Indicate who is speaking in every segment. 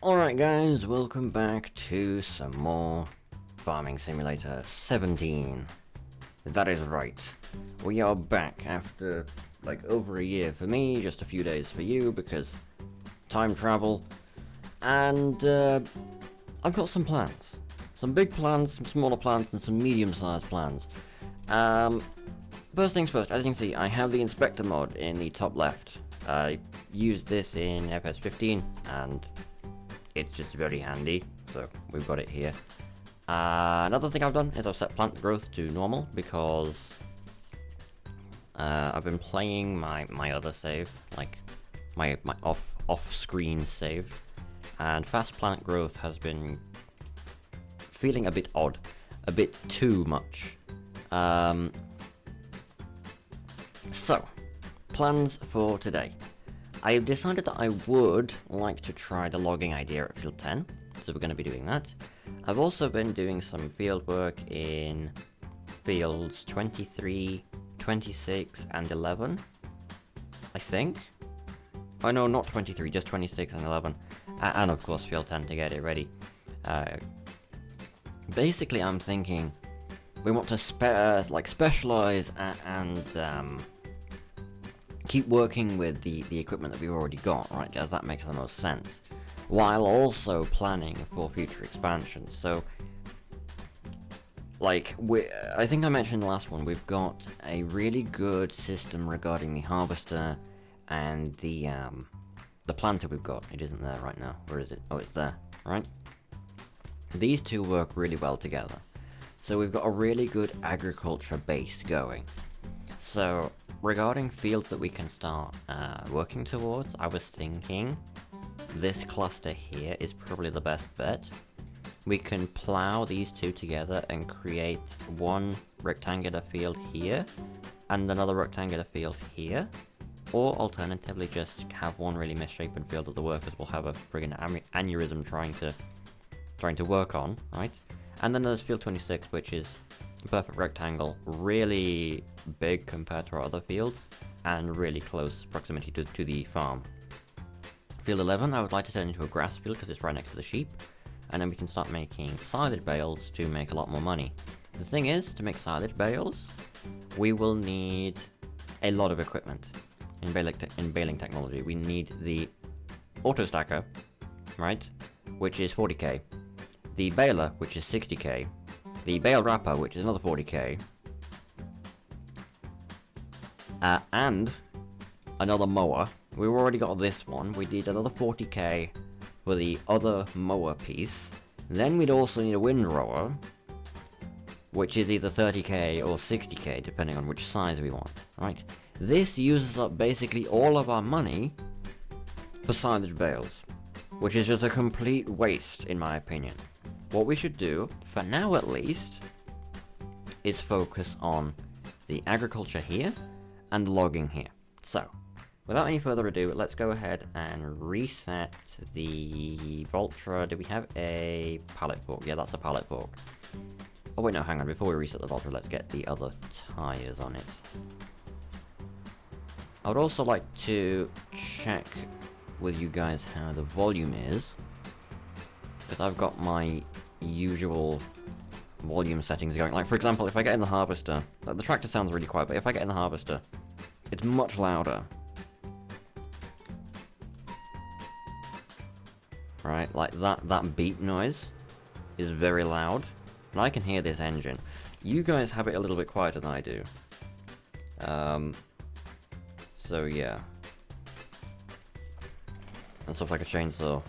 Speaker 1: Alright guys, welcome back to some more Farming Simulator 17. That is right. We are back after like over a year for me, just a few days for you because time travel. And I've got some plans. Some big plans, some smaller plans, and some medium-sized plans. First things first, as you can see, I have the inspector mod in the top left. I used this in Ep.20 and it's just very handy, so we've got it here. Another thing I've done is I've set plant growth to normal because I've been playing my other save, like my off-screen save, and fast plant growth has been feeling a bit odd, a bit too much. So, plans for today. I've decided that I would like to try the logging idea at field 10, so we're going to be doing that. I've also been doing some field work in fields 23, 26 and 11, I think. Oh no, not 23, just 26 and 11, and of course field 10 to get it ready. Basically I'm thinking we want to specialize and keep working with the equipment that we've already got, right, guys? That makes the most sense, while also planning for future expansions. So, like, I think I mentioned in the last one, we've got a really good system regarding the harvester and the planter we've got. It isn't there right now. Where is it? Oh, it's there, right? These two work really well together. So we've got a really good agriculture base going. So, regarding fields that we can start working towards, I was thinking this cluster here is probably the best bet. We can plow these two together and create one rectangular field here and another rectangular field here, or alternatively just have one really misshapen field that the workers will have a friggin' aneurysm trying to work on, right? And then there's field 26, which is a perfect rectangle, really big compared to our other fields, and really close proximity to the farm. Field 11 I would like to turn into a grass field because it's right next to the sheep, and then we can start making silage bales to make a lot more money. The thing is, to make silage bales, we will need a lot of equipment. In baling technology, we need the auto stacker, right, which is 40k, the baler, which is 60k, the bale wrapper, which is another 40k, and another mower. We've already got this one. We need another 40k for the other mower piece. Then we'd also need a windrower, which is either 30k or 60k, depending on which size we want, right? This uses up basically all of our money for silage bales, which is just a complete waste, in my opinion. What we should do, for now at least, is focus on the agriculture here and logging here. So, without any further ado, let's go ahead and reset the Voltra. Do we have a pallet fork? Yeah, that's a pallet fork. Oh wait, no, hang on. Before we reset the Voltra, let's get the other tires on it. I would also like to check with you guys how the volume is, because I've got my usual volume settings going. Like, for example, if I get in the harvester, the tractor sounds really quiet, but if I get in the harvester, it's much louder. Right, like that beep noise is very loud, and I can hear this engine. You guys have it a little bit quieter than I do. So yeah. And stuff like a chainsaw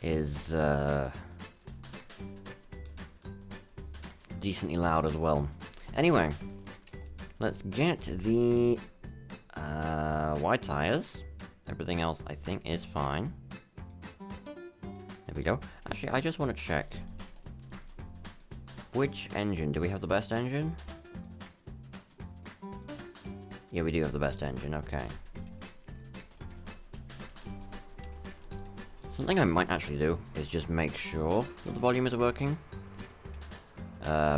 Speaker 1: is decently loud as well. Anyway, let's get the wide tires. Everything else I think is fine. There we go. Actually, I just want to check which engine. Do we have the best engine? Yeah, we do have the best engine, okay. Something I might actually do is just make sure that the volume is working.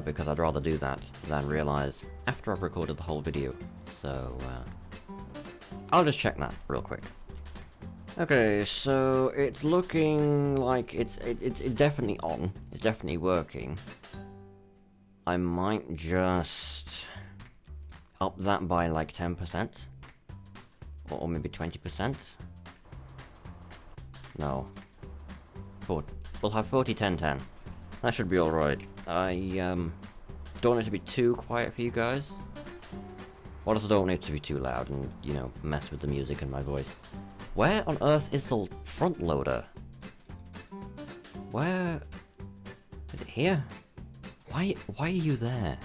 Speaker 1: Because I'd rather do that than realize after I've recorded the whole video. So, I'll just check that real quick. Okay, so it's looking like it's definitely on. It's definitely working. I might just up that by like 10%, or maybe 20%. No, we'll have 40, 10, 10. That should be all right. I don't want it to be too quiet for you guys. I also don't want it to be too loud and, you know, mess with the music and my voice. Where on earth is the front loader? Where... is it here? Why are you there?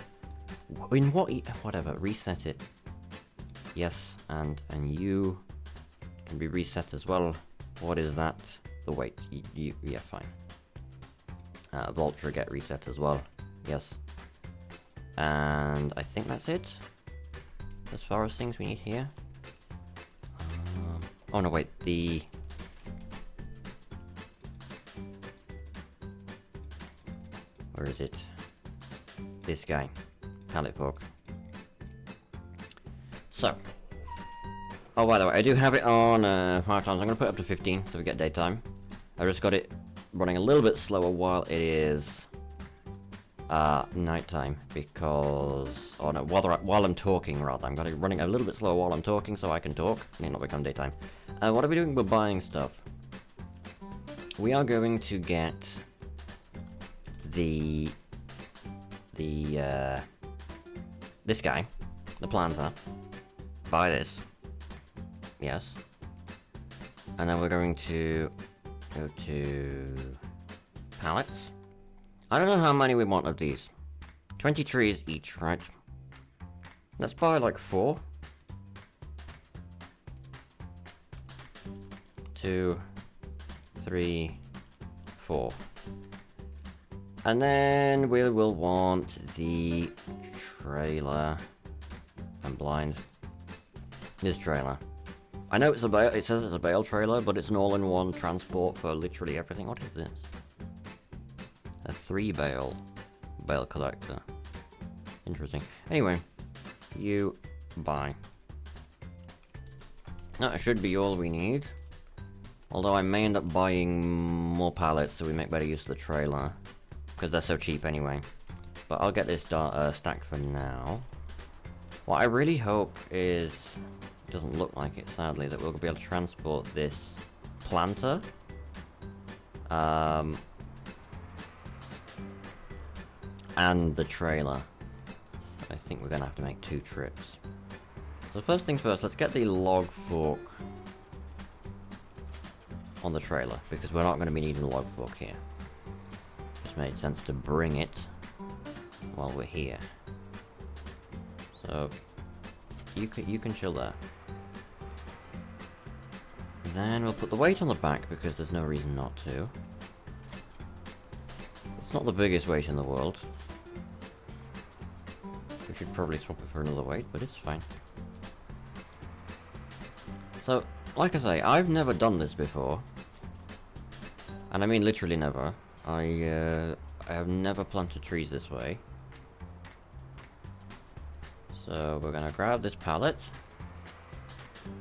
Speaker 1: In what... whatever, reset it. Yes, and you can be reset as well. What is that? The weight. Yeah, fine. Vulture get reset as well. Yes. And I think that's it. As far as things we need here. Oh no, wait, where is it? This guy. Pallet fork. So. Oh, by the way, I do have it on 5 times. I'm going to put it up to 15 so we get daytime. I just got it running a little bit slower while it is nighttime because... oh no, while I'm talking rather. I'm going to running a little bit slower while I'm talking so I can talk. It may not become daytime. What are we doing? We're buying stuff. We are going to get this guy, the planter. Buy this. Yes. And then we're going to go to pallets. I don't know how many we want of these. 20 trees each, right? Let's buy like 4. 2, 3, 4. And then we will want the trailer. I'm blind. This trailer. I know it's a bale, it says it's a bale trailer, but it's an all-in-one transport for literally everything. What is this? A 3 bale collector. Interesting. Anyway, you buy. That should be all we need. Although I may end up buying more pallets so we make better use of the trailer. Because they're so cheap anyway. But I'll get this stacked for now. What I really hope is... it doesn't look like it, sadly, that we'll be able to transport this planter. And the trailer. I think we're going to have to make 2 trips. So first things first, let's get the log fork on the trailer, because we're not going to be needing the log fork here. Just made sense to bring it while we're here. So you can chill there. Then we'll put the weight on the back because there's no reason not to. It's not the biggest weight in the world. We should probably swap it for another weight, but it's fine. So, like I say, I've never done this before. And I mean literally never. I have never planted trees this way. So we're gonna grab this pallet.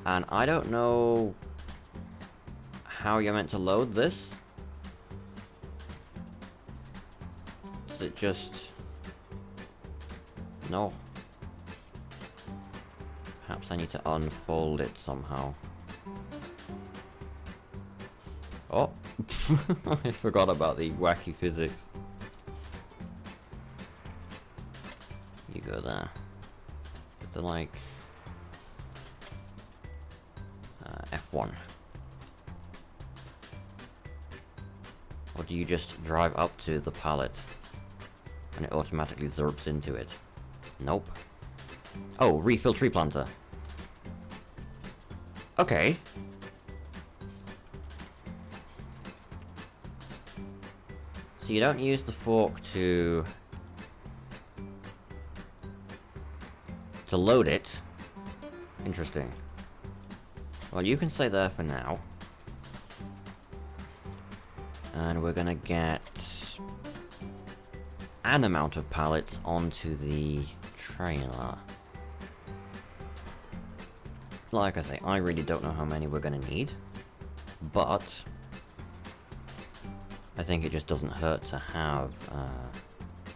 Speaker 1: And I don't know how you're meant to load this. Is it just... no. Perhaps I need to unfold it somehow. Oh! I forgot about the wacky physics. You go there. Is there like... F1? Or do you just drive up to the pallet and it automatically zerps into it? Nope. Oh, refill tree planter. Okay. So you don't use the fork to load it. Interesting. Well, you can stay there for now. And we're gonna get an amount of pallets onto the trailer. Like I say, I really don't know how many we're gonna need. but I think it just doesn't hurt to have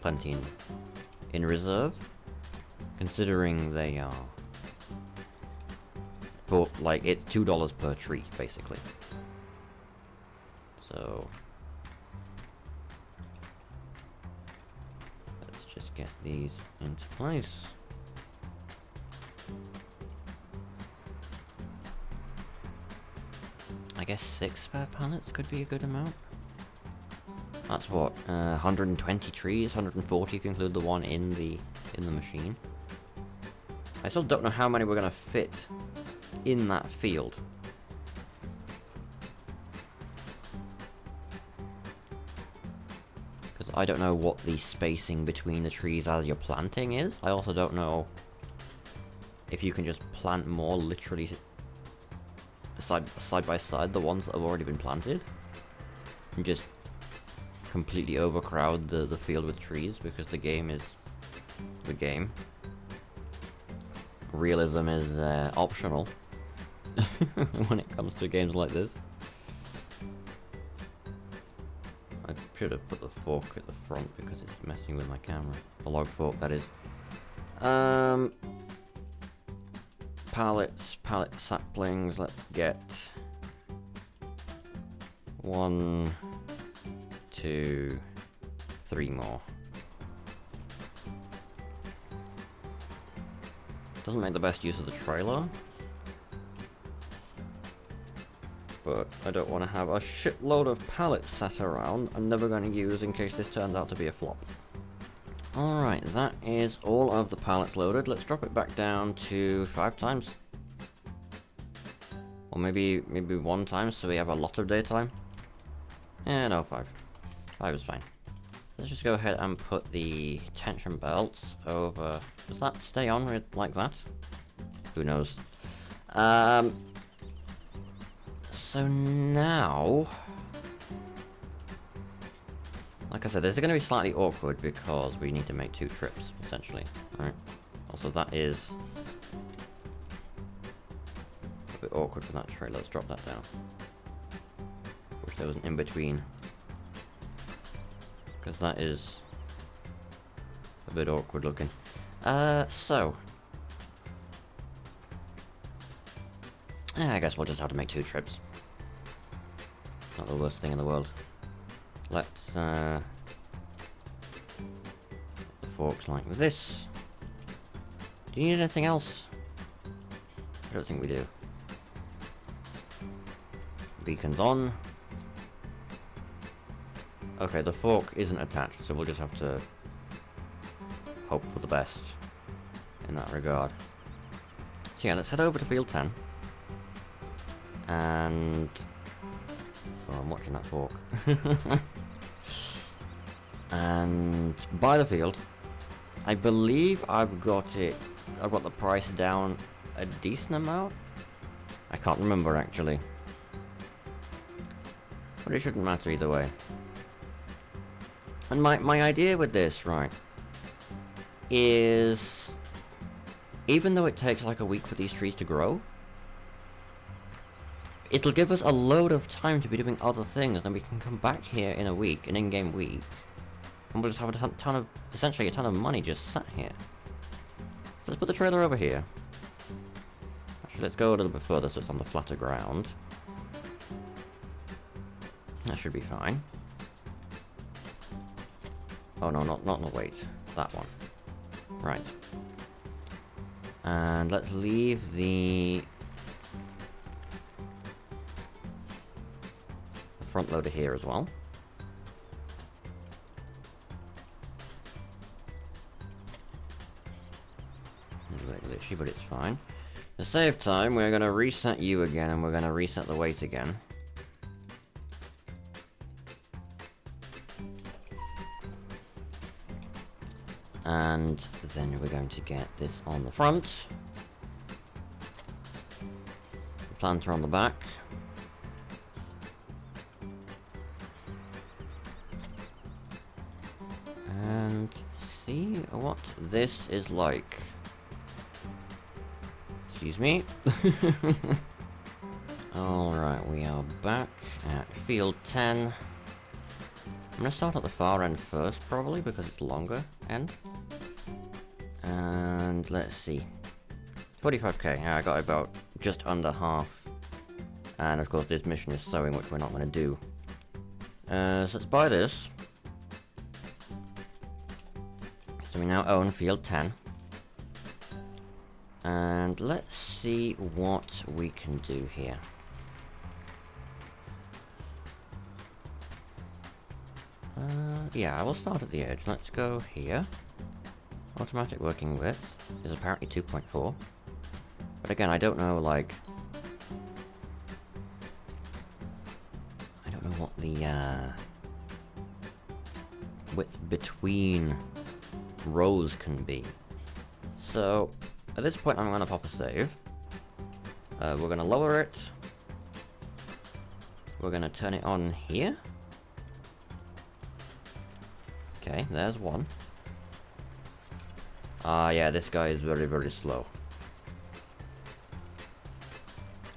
Speaker 1: plenty in reserve, considering they are for like it's $2 per tree basically. So let's just get these into place. I guess 6 spare pallets could be a good amount. That's what, 120 trees, 140 if you include the one in the machine. I still don't know how many we're gonna fit in that field. Because I don't know what the spacing between the trees as you're planting is. I also don't know if you can just plant more literally side by side the ones that have already been planted and just completely overcrowd the field with trees, because the game is the game. Realism is optional when it comes to games like this. I should have put the fork at the front because it's messing with my camera. The log fork, that is. Pallets, pallet saplings, let's get 1, 2, 3 more. Doesn't make the best use of the trailer, but I don't want to have a shitload of pallets sat around I'm never going to use in case this turns out to be a flop. Alright, that is all of the pallets loaded. Let's drop it back down to 5 times. Or maybe 1 time so we have a lot of daytime. No, 5. 5 is fine. Let's just go ahead and put the tension belts over. Does that stay on with like that? Who knows? So now, like I said, this is going to be slightly awkward because we need to make 2 trips, essentially. Alright. Also, that is a bit awkward for that tray. Let's drop that down. Wish there was an in-between, because that is a bit awkward looking. So I guess we'll just have to make 2 trips. Not the worst thing in the world. Let's the forks like this. Do you need anything else? I don't think we do. Beacons on. Okay, the fork isn't attached, so we'll just have to hope for the best in that regard. So yeah, let's head over to field 10. And oh, I'm watching that fork. And by the field, I believe I've got the price down a decent amount. I can't remember actually, but it shouldn't matter either way. And my idea with this, right, is even though it takes like a week for these trees to grow, it'll give us a load of time to be doing other things, and we can come back here in a week, an in-game week, and we'll just have a ton of, essentially a ton of money just sat here. So let's put the trailer over here. Actually, let's go a little bit further so it's on the flatter ground. That should be fine. Oh no, not wait. That one. Right. And let's leave the front loader here as well. A little bit glitchy, but it's fine. To save time, we're going to reset you again, and we're going to reset the weight again. And then we're going to get this on the front. The planter on the back. And see what this is like. Excuse me. Alright, we are back at field 10. I'm gonna start at the far end first, probably, because it's longer end. And let's see. 45k, yeah, I got about just under half. And of course this mission is sowing, which we're not gonna do. So let's buy this. So we now own field 10. And let's see what we can do here. Yeah, I will start at the edge. Let's go here. Automatic working width is apparently 2.4. But again, I don't know, like... I don't know what the, width between rows can be. So, at this point I'm gonna pop a save. We're gonna lower it. We're gonna turn it on here. Okay, there's one. Yeah, this guy is very, very slow.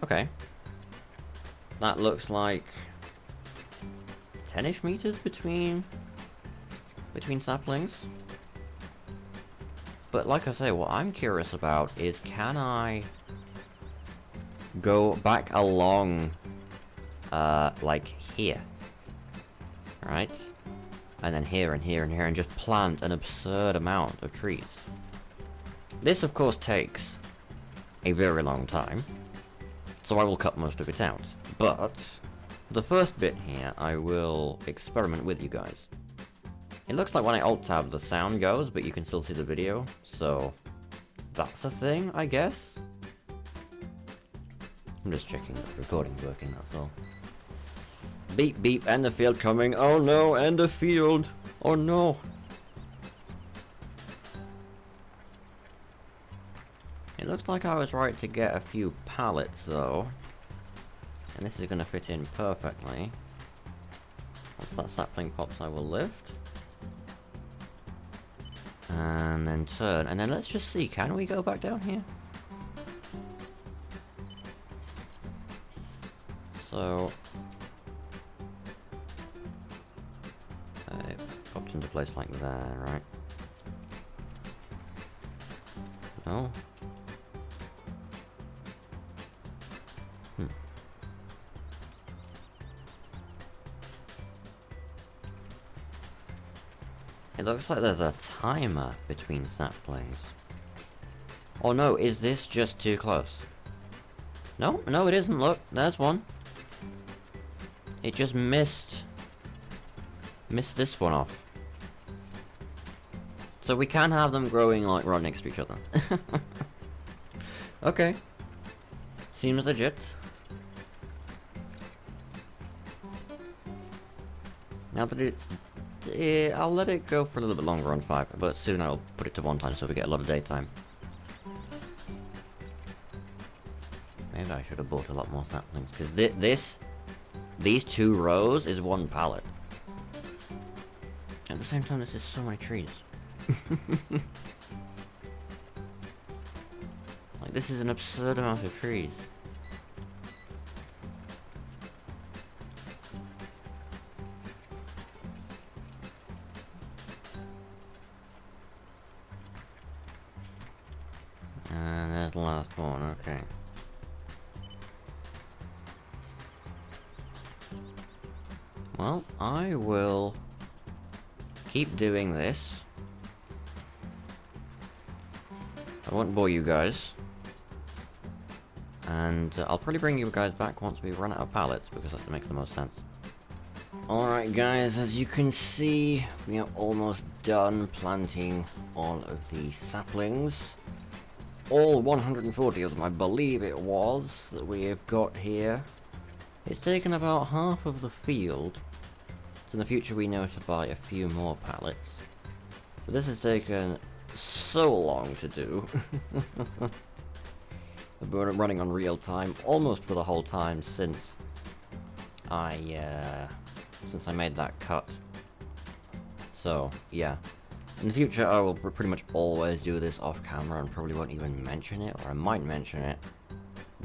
Speaker 1: Okay. That looks like 10-ish meters between saplings. But like I say, what I'm curious about is, can I go back along, like here? Right? And then here and here and here, and just plant an absurd amount of trees. This, of course, takes a very long time, so I will cut most of it out. But the first bit here, I will experiment with you guys. It looks like when I alt-tab, the sound goes, but you can still see the video, so that's a thing, I guess? I'm just checking that the recording's working, that's all. Beep beep, end of field coming. Oh no, end of field. Oh no. It looks like I was right to get a few pallets though. And this is going to fit in perfectly. Once that sapling pops, I will lift. And then turn. And then let's just see, can we go back down here? So... it popped into place like that, right? No? It looks like there's a timer between saplings. Oh no, is this just too close? No, no it isn't, look, there's one. It just missed this one off. So we can have them growing like right next to each other. Okay. Seems legit. Now that it's... I'll let it go for a little bit longer on 5, but soon I'll put it to 1 time so we get a lot of daytime. Maybe I should have bought a lot more saplings, because these 2 rows is 1 pallet. At the same time, this is so many trees. Like, this is an absurd amount of trees. And there's the last one, okay. Well, I will keep doing this. I won't bore you guys. And I'll probably bring you guys back once we run out of pallets, because that makes the most sense. Alright guys, as you can see, we are almost done planting all of the saplings. All 140 of them, I believe it was, that we have got here. It's taken about half of the field, so in the future we know to buy a few more pallets. But this has taken so long to do. I've been running on real time almost for the whole time since I made that cut. So, yeah. In the future, I will pretty much always do this off camera and probably won't even mention it, or I might mention it.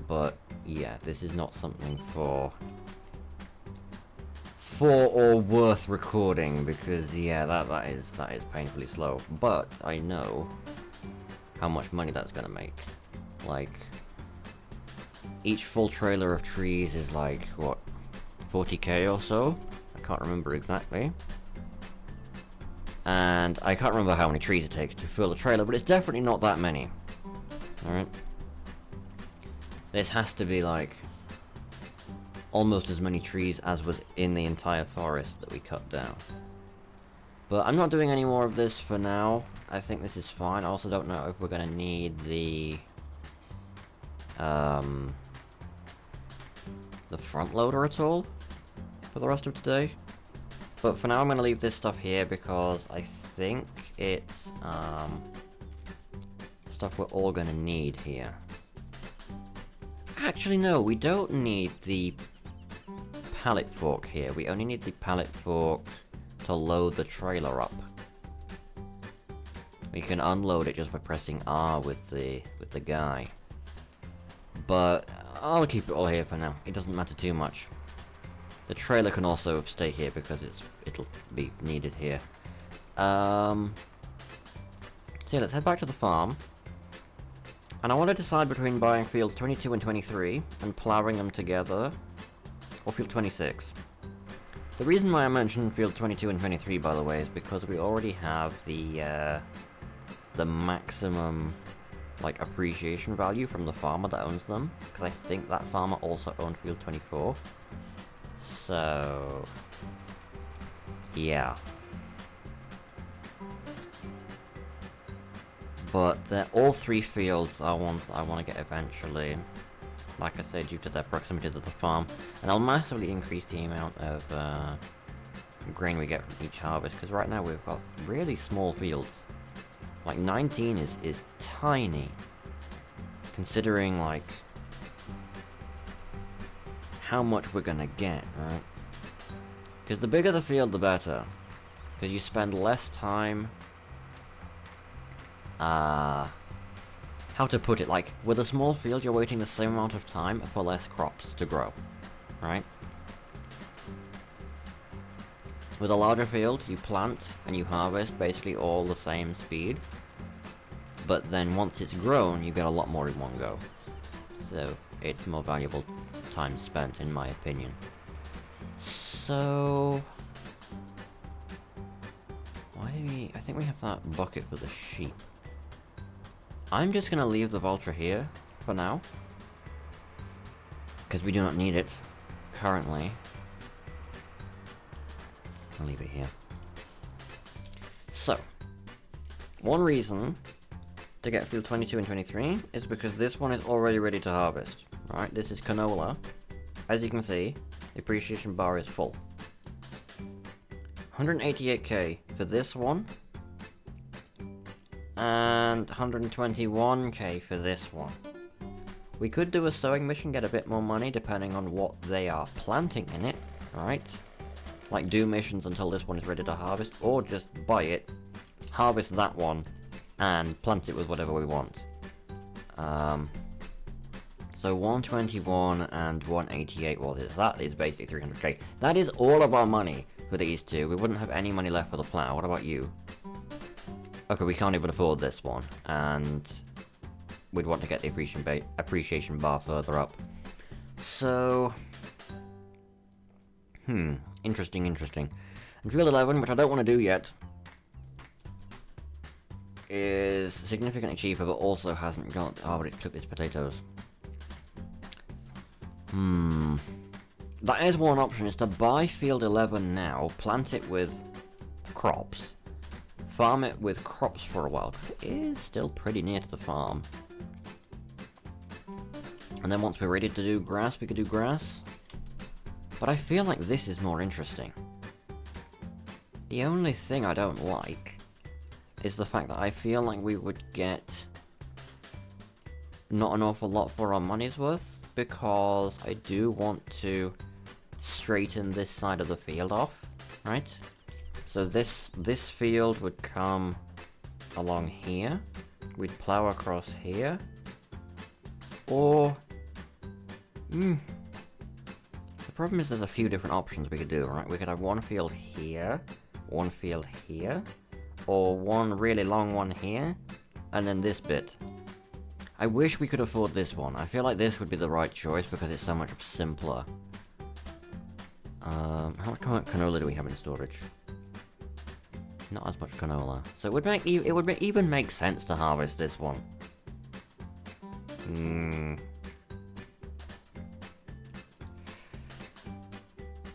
Speaker 1: But, yeah, this is not something for or worth recording, because yeah, that is painfully slow. But I know how much money that's gonna make. Like, each full trailer of trees is like, what, 40k or so? I can't remember exactly. And I can't remember how many trees it takes to fill a trailer, but it's definitely not that many. Alright? This has to be like almost as many trees as was in the entire forest that we cut down. But I'm not doing any more of this for now. I think this is fine. I also don't know if we're gonna need the front loader at all for the rest of today. But for now I'm gonna leave this stuff here because I think it's stuff we're all gonna need here. Actually no, we don't need the pallet fork here. We only need the pallet fork to load the trailer up. We can unload it just by pressing R with the guy. But I'll keep it all here for now. It doesn't matter too much. The trailer can also stay here because it'll be needed here. So yeah, let's head back to the farm. And I want to decide between buying fields 22 and 23 and ploughing them together, or field 26. The reason why I mentioned field 22 and 23, by the way, is because we already have the maximum, like, appreciation value from the farmer that owns them, because I think that farmer also owned field 24. So yeah. But all three fields are ones that I want to get eventually. Like I said, due to their proximity to the farm. And I'll massively increase the amount of grain we get from each harvest, because right now we've got really small fields. Like 19 is tiny, considering like how much we're gonna get, right? Because the bigger the field, the better. Because you spend less time. How to put it, like, with a small field you're waiting the same amount of time for less crops to grow, right? With a larger field, you plant and you harvest basically all the same speed, but then once it's grown, you get a lot more in one go. So, it's more valuable time spent, in my opinion. So why do we... I think we have that bucket for the sheep. I'm just gonna leave the vulture here for now, because we do not need it currently. I'll leave it here. So, one reason to get field 22 and 23 is because this one is already ready to harvest. Right, this is canola. As you can see, the appreciation bar is full. 188k for this one, and 121k for this one. We could do a sowing mission, get a bit more money depending on what they are planting in it, right? Like do missions until this one is ready to harvest, or just buy it, harvest that one, and plant it with whatever we want. So 121 and 188 was it? That is basically 300k. That is all of our money for these two. We wouldn't have any money left for the plow. What about you? Okay, we can't even afford this one, and we'd want to get the appreciation bar further up. So, interesting. And field 11, which I don't want to do yet, is significantly cheaper, but also hasn't got... Oh, but it took its potatoes. That is one option, is to buy field 11 now, plant it with crops, farm it with crops for a while, because it is still pretty near to the farm. And then once we're ready to do grass, we could do grass. But I feel like this is more interesting. The only thing I don't like is the fact that I feel like we would get not an awful lot for our money's worth, because I do want to straighten this side of the field off, right? So this field would come along here, we'd plow across here, or The problem is there's a few different options we could do, right? We could have one field here, one field here, or one really long one here, and then this bit. I wish we could afford this one. I feel like this would be the right choice because it's so much simpler. How much canola do we have in storage? Not as much canola. So it would even make sense to harvest this one.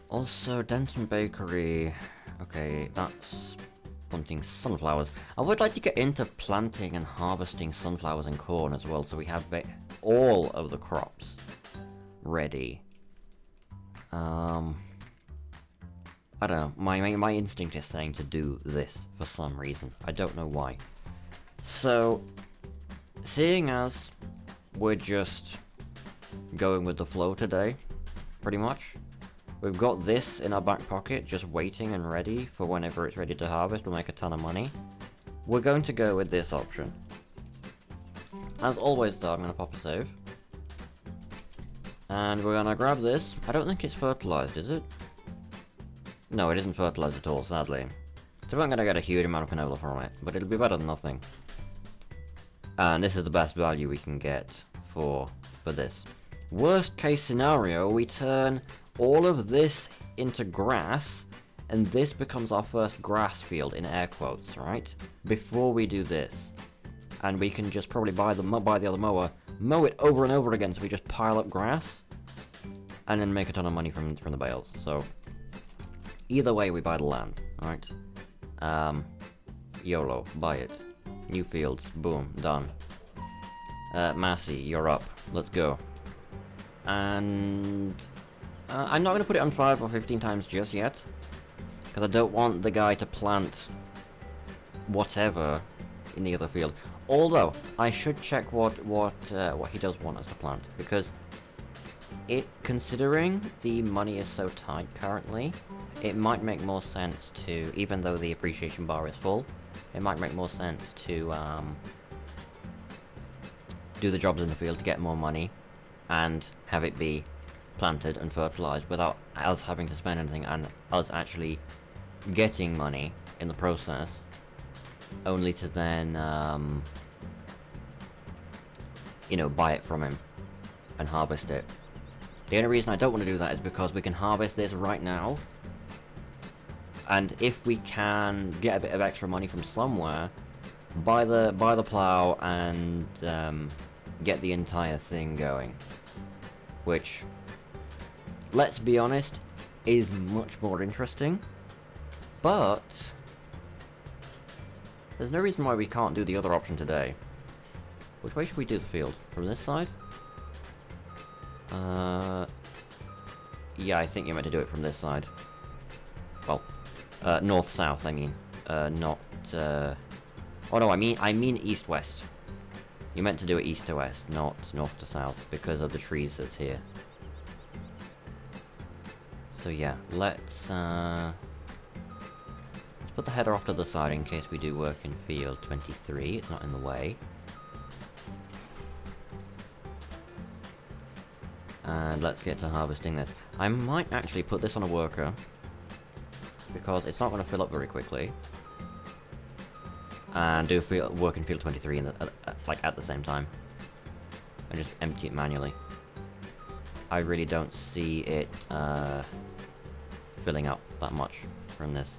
Speaker 1: Also, Denton Bakery. Okay, that's planting sunflowers. I would like to get into planting and harvesting sunflowers and corn as well, so we have all of the crops ready. I don't know, my instinct is saying to do this for some reason. I don't know why. So, seeing as we're just going with the flow today, pretty much, we've got this in our back pocket, just waiting and ready for whenever it's ready to harvest. We'll make a ton of money. We're going to go with this option. As always though, I'm going to pop a save. And we're going to grab this. I don't think it's fertilized, is it? No, it isn't fertilized at all, sadly. So we're not going to get a huge amount of canola from it, but it'll be better than nothing. And this is the best value we can get for this. Worst case scenario, we turn all of this into grass, and this becomes our first grass field, in air quotes, right? Before we do this. And we can just probably buy the other mower, mow it over and over again, so we just pile up grass, and then make a ton of money from the bales. So either way, we buy the land, right? YOLO, buy it. New fields, boom, done. Massey, you're up. Let's go. And I'm not going to put it on 5 or 15 times just yet, because I don't want the guy to plant whatever in the other field. Although I should check what he does want us to plant, because considering the money is so tight currently, it might make more sense to, even though the appreciation bar is full, it might make more sense to do the jobs in the field to get more money and have it be planted and fertilized without us having to spend anything and us actually getting money in the process, only to then you know, buy it from him and harvest it. The only reason I don't want to do that is because we can harvest this right now, and if we can get a bit of extra money from somewhere, buy the plow and get the entire thing going, which, let's be honest, is much more interesting. But there's no reason why we can't do the other option today. Which way should we do the field? From this side? Yeah, I think you're meant to do it from this side. Well, north-south, I mean. Not, oh no, I mean east-west. You're meant to do it east to west, not north to south, because of the trees that's here. So yeah, let's put the header off to the side in case we do work in field 23. It's not in the way. And let's get to harvesting this. I might actually put this on a worker, because it's not going to fill up very quickly. And do work in field 23 in like at the same time. And just empty it manually. I really don't see it filling up that much from this.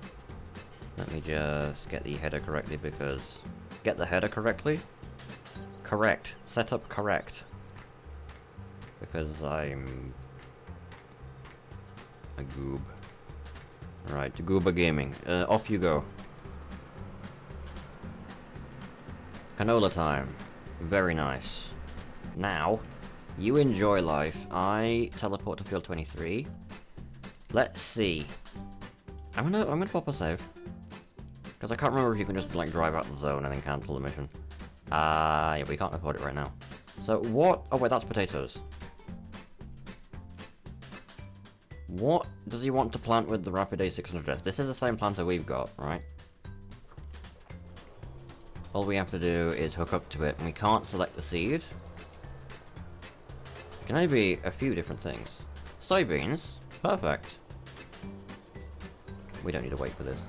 Speaker 1: Let me just get the header correctly, because... Get the header correctly? Correct. Setup correct. Because I'm... a goob. Right, Gooba Gaming. Off you go. Canola time. Very nice. Now, you enjoy life. I teleport to field 23. Let's see. I'm gonna pop a save. Because I can't remember if you can just like drive out the zone and then cancel the mission. Yeah, we can't afford it right now. So what? Oh wait, that's potatoes. What does he want to plant with the Rapid A600S? This is the same planter we've got, right? All we have to do is hook up to it, and we can't select the seed. Can I be a few different things? Soybeans? Perfect. We don't need to wait for this.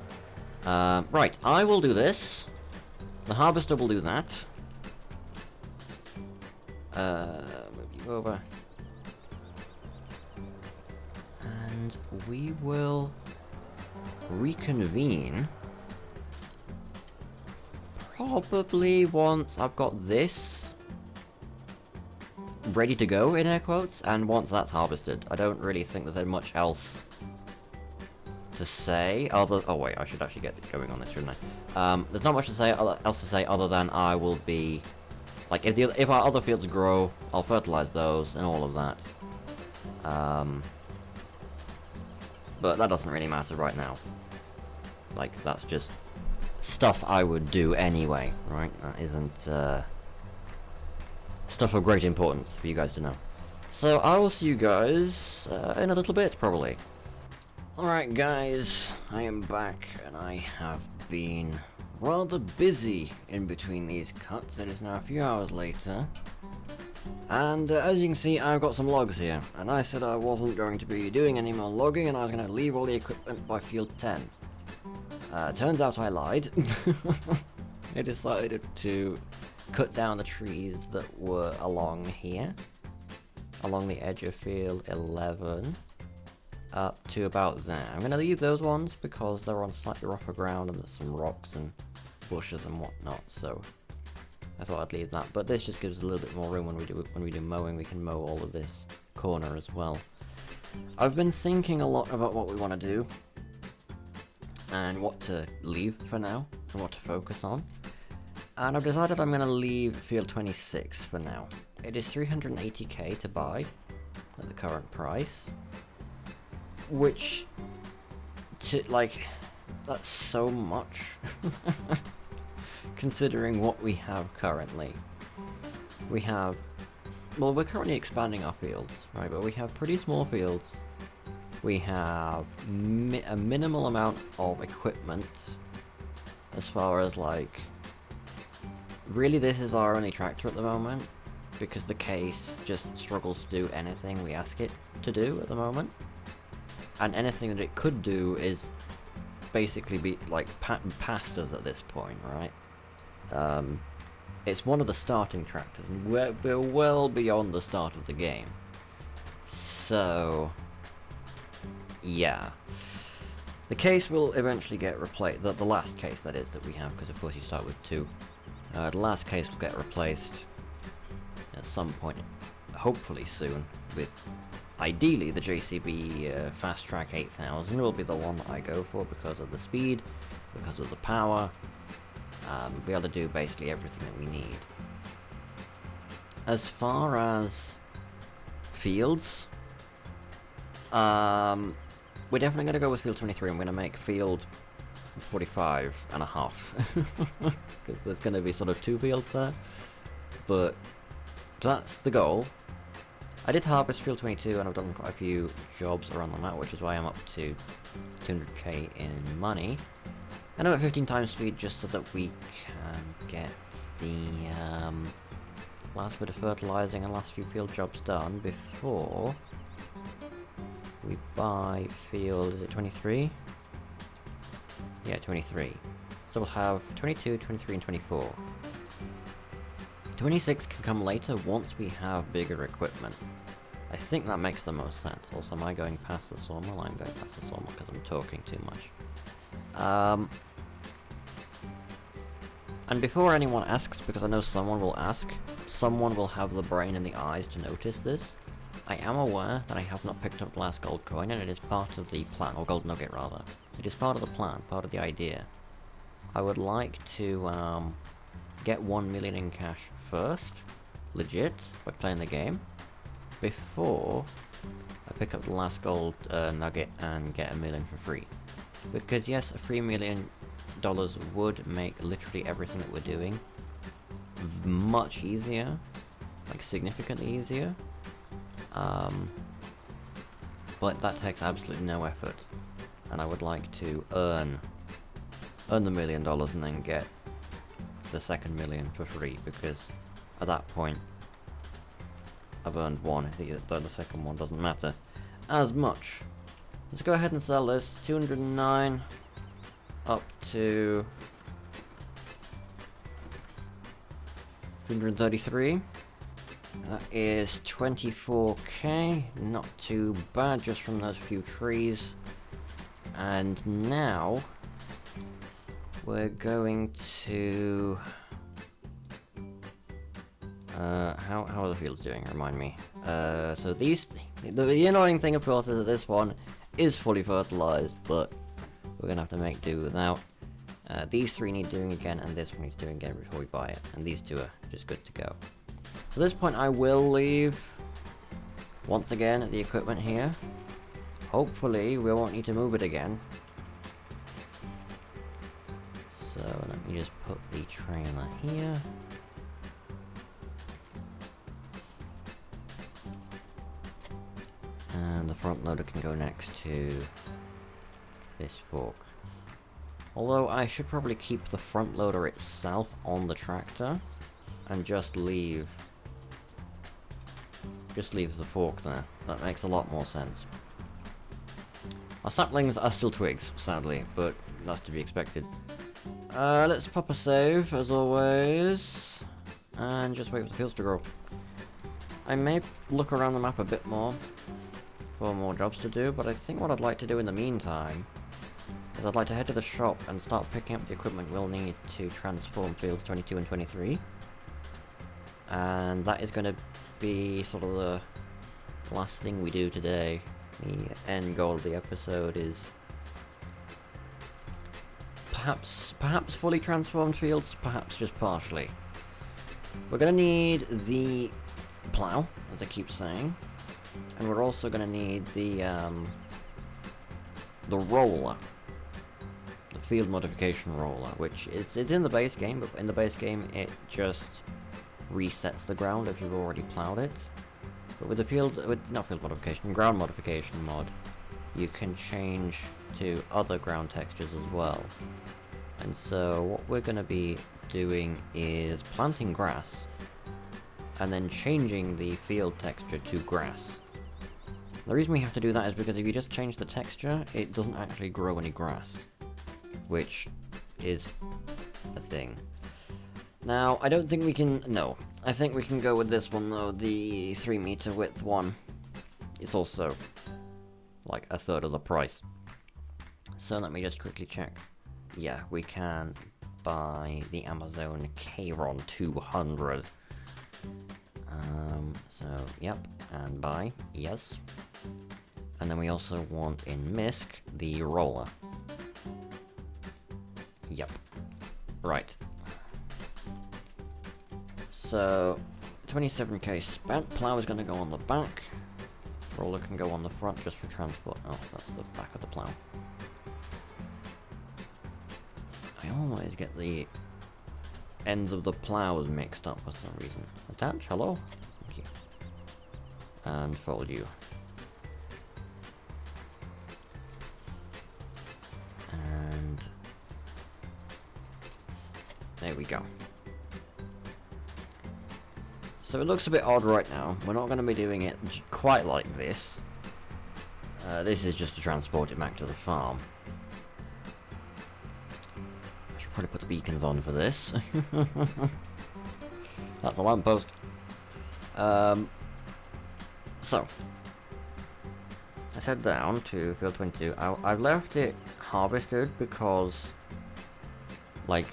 Speaker 1: Right, I will do this. The harvester will do that. Move you over. And we will reconvene. Probably once I've got this ready to go, in air quotes, and once that's harvested. I don't really think there's much else to say other— oh wait, I should actually get going on this, shouldn't I? There's not much else to say other than I will be, like, if our other fields grow, I'll fertilize those and all of that. But that doesn't really matter right now. Like, that's just stuff I would do anyway, right? That isn't stuff of great importance for you guys to know. So I will see you guys in a little bit, probably. Alright guys, I am back, and I have been rather busy in between these cuts. It is now a few hours later, and as you can see, I've got some logs here, and I said I wasn't going to be doing any more logging, and I was going to leave all the equipment by field 10. Turns out I lied. I decided to cut down the trees that were along here, along the edge of field 11. Up to about there. I'm going to leave those ones because they're on slightly rougher ground and there's some rocks and bushes and whatnot, so I thought I'd leave that. But this just gives us a little bit more room when we do mowing. We can mow all of this corner as well. I've been thinking a lot about what we want to do and what to leave for now and what to focus on. And I've decided I'm going to leave field 26 for now. It is 380k to buy at the current price. Which, that's so much, considering what we have currently. We have, well, we're currently expanding our fields, right, but we have pretty small fields. We have a minimal amount of equipment, as far as, like, really this is our only tractor at the moment, because the case just struggles to do anything we ask it to do at the moment. And anything that it could do is basically be, like, past us at this point, right? It's one of the starting tractors, and we're well beyond the start of the game. So, yeah. The case will eventually get replaced, the last case that is that we have, because of course you start with 2. The last case will get replaced at some point, hopefully soon, with ideally the JCB Fast Track 8000 will be the one that I go for because of the speed, because of the power. We'll be able to do basically everything that we need. As far as fields, we're definitely going to go with field 23. I'm going to make field 45 and a half because there's going to be sort of 2 fields there, but that's the goal. I did harvest field 22 and I've done quite a few jobs around the map, which is why I'm up to 200k in money. And I'm at 15 times speed just so that we can get the last bit of fertilizing and last few field jobs done before we buy field, is it 23? Yeah, 23. So we'll have 22, 23 and 24. 26 can come later once we have bigger equipment. I think that makes the most sense. Also, am I going past the sawmill? I'm going past the sawmill because I'm talking too much. And before anyone asks, because I know someone will ask, someone will have the brain and the eyes to notice this. I am aware that I have not picked up the last gold coin, and it is part of the plan, or gold nugget rather. It is part of the plan, part of the idea. I would like to get 1 million in cash first, legit, by playing the game, before I pick up the last gold nugget and get 1 million for free. Because yes, a $3 million would make literally everything that we're doing much easier, like significantly easier. But that takes absolutely no effort, and I would like to earn the $1 million and then get the second million for free, because at that point I've earned one. The second one doesn't matter as much. Let's go ahead and sell this. 209 up to 233. That is 24k. Not too bad just from those few trees. And now we're going to how are the fields doing? Remind me. So the annoying thing, of course, is that this one is fully fertilized, but we're gonna have to make do without. These three need doing again, and this one needs doing again before we buy it, and these two are just good to go. So at this point, I will leave once again the equipment here. Hopefully, we won't need to move it again. So let me just put the trailer here. And the front loader can go next to this fork. Although I should probably keep the front loader itself on the tractor and just leave the fork there. That makes a lot more sense. Our saplings are still twigs, sadly, but that's to be expected. Let's pop a save, as always, and just wait for the fields to grow. I may look around the map a bit more for more jobs to do, but I think what I'd like to do in the meantime is I'd like to head to the shop and start picking up the equipment we'll need to transform fields 22 and 23. And that is going to be sort of the last thing we do today. The end goal of the episode is perhaps fully transformed fields, perhaps just partially. We're going to need the plow, as I keep saying. And we're also going to need the roller, the field modification roller, which it's in the base game, but in the base game it just resets the ground if you've already plowed it. But with the ground modification mod, you can change to other ground textures as well. And so what we're going to be doing is planting grass, and then changing the field texture to grass. The reason we have to do that is because if you just change the texture, it doesn't actually grow any grass, which is a thing. Now, I don't think we can... No. I think we can go with this one, though, the 3 meter width one. It's also like a third of the price. So let me just quickly check. Yeah, we can buy the Amazon Kron 200. So, yep, and buy, yes. And then we also want in MISC the roller. Yep. Right. So, 27k spent. Plow is going to go on the back. Roller can go on the front just for transport. Oh, that's the back of the plow. I always get the ends of the plows mixed up for some reason. Attach, hello? Thank you. And fold you. And there we go. So it looks a bit odd right now. We're not going to be doing it quite like this. This is just to transport it back to the farm. I should probably put the beacons on for this. That's a lamppost. So, let's head down to field 22. I've left it harvested because, like,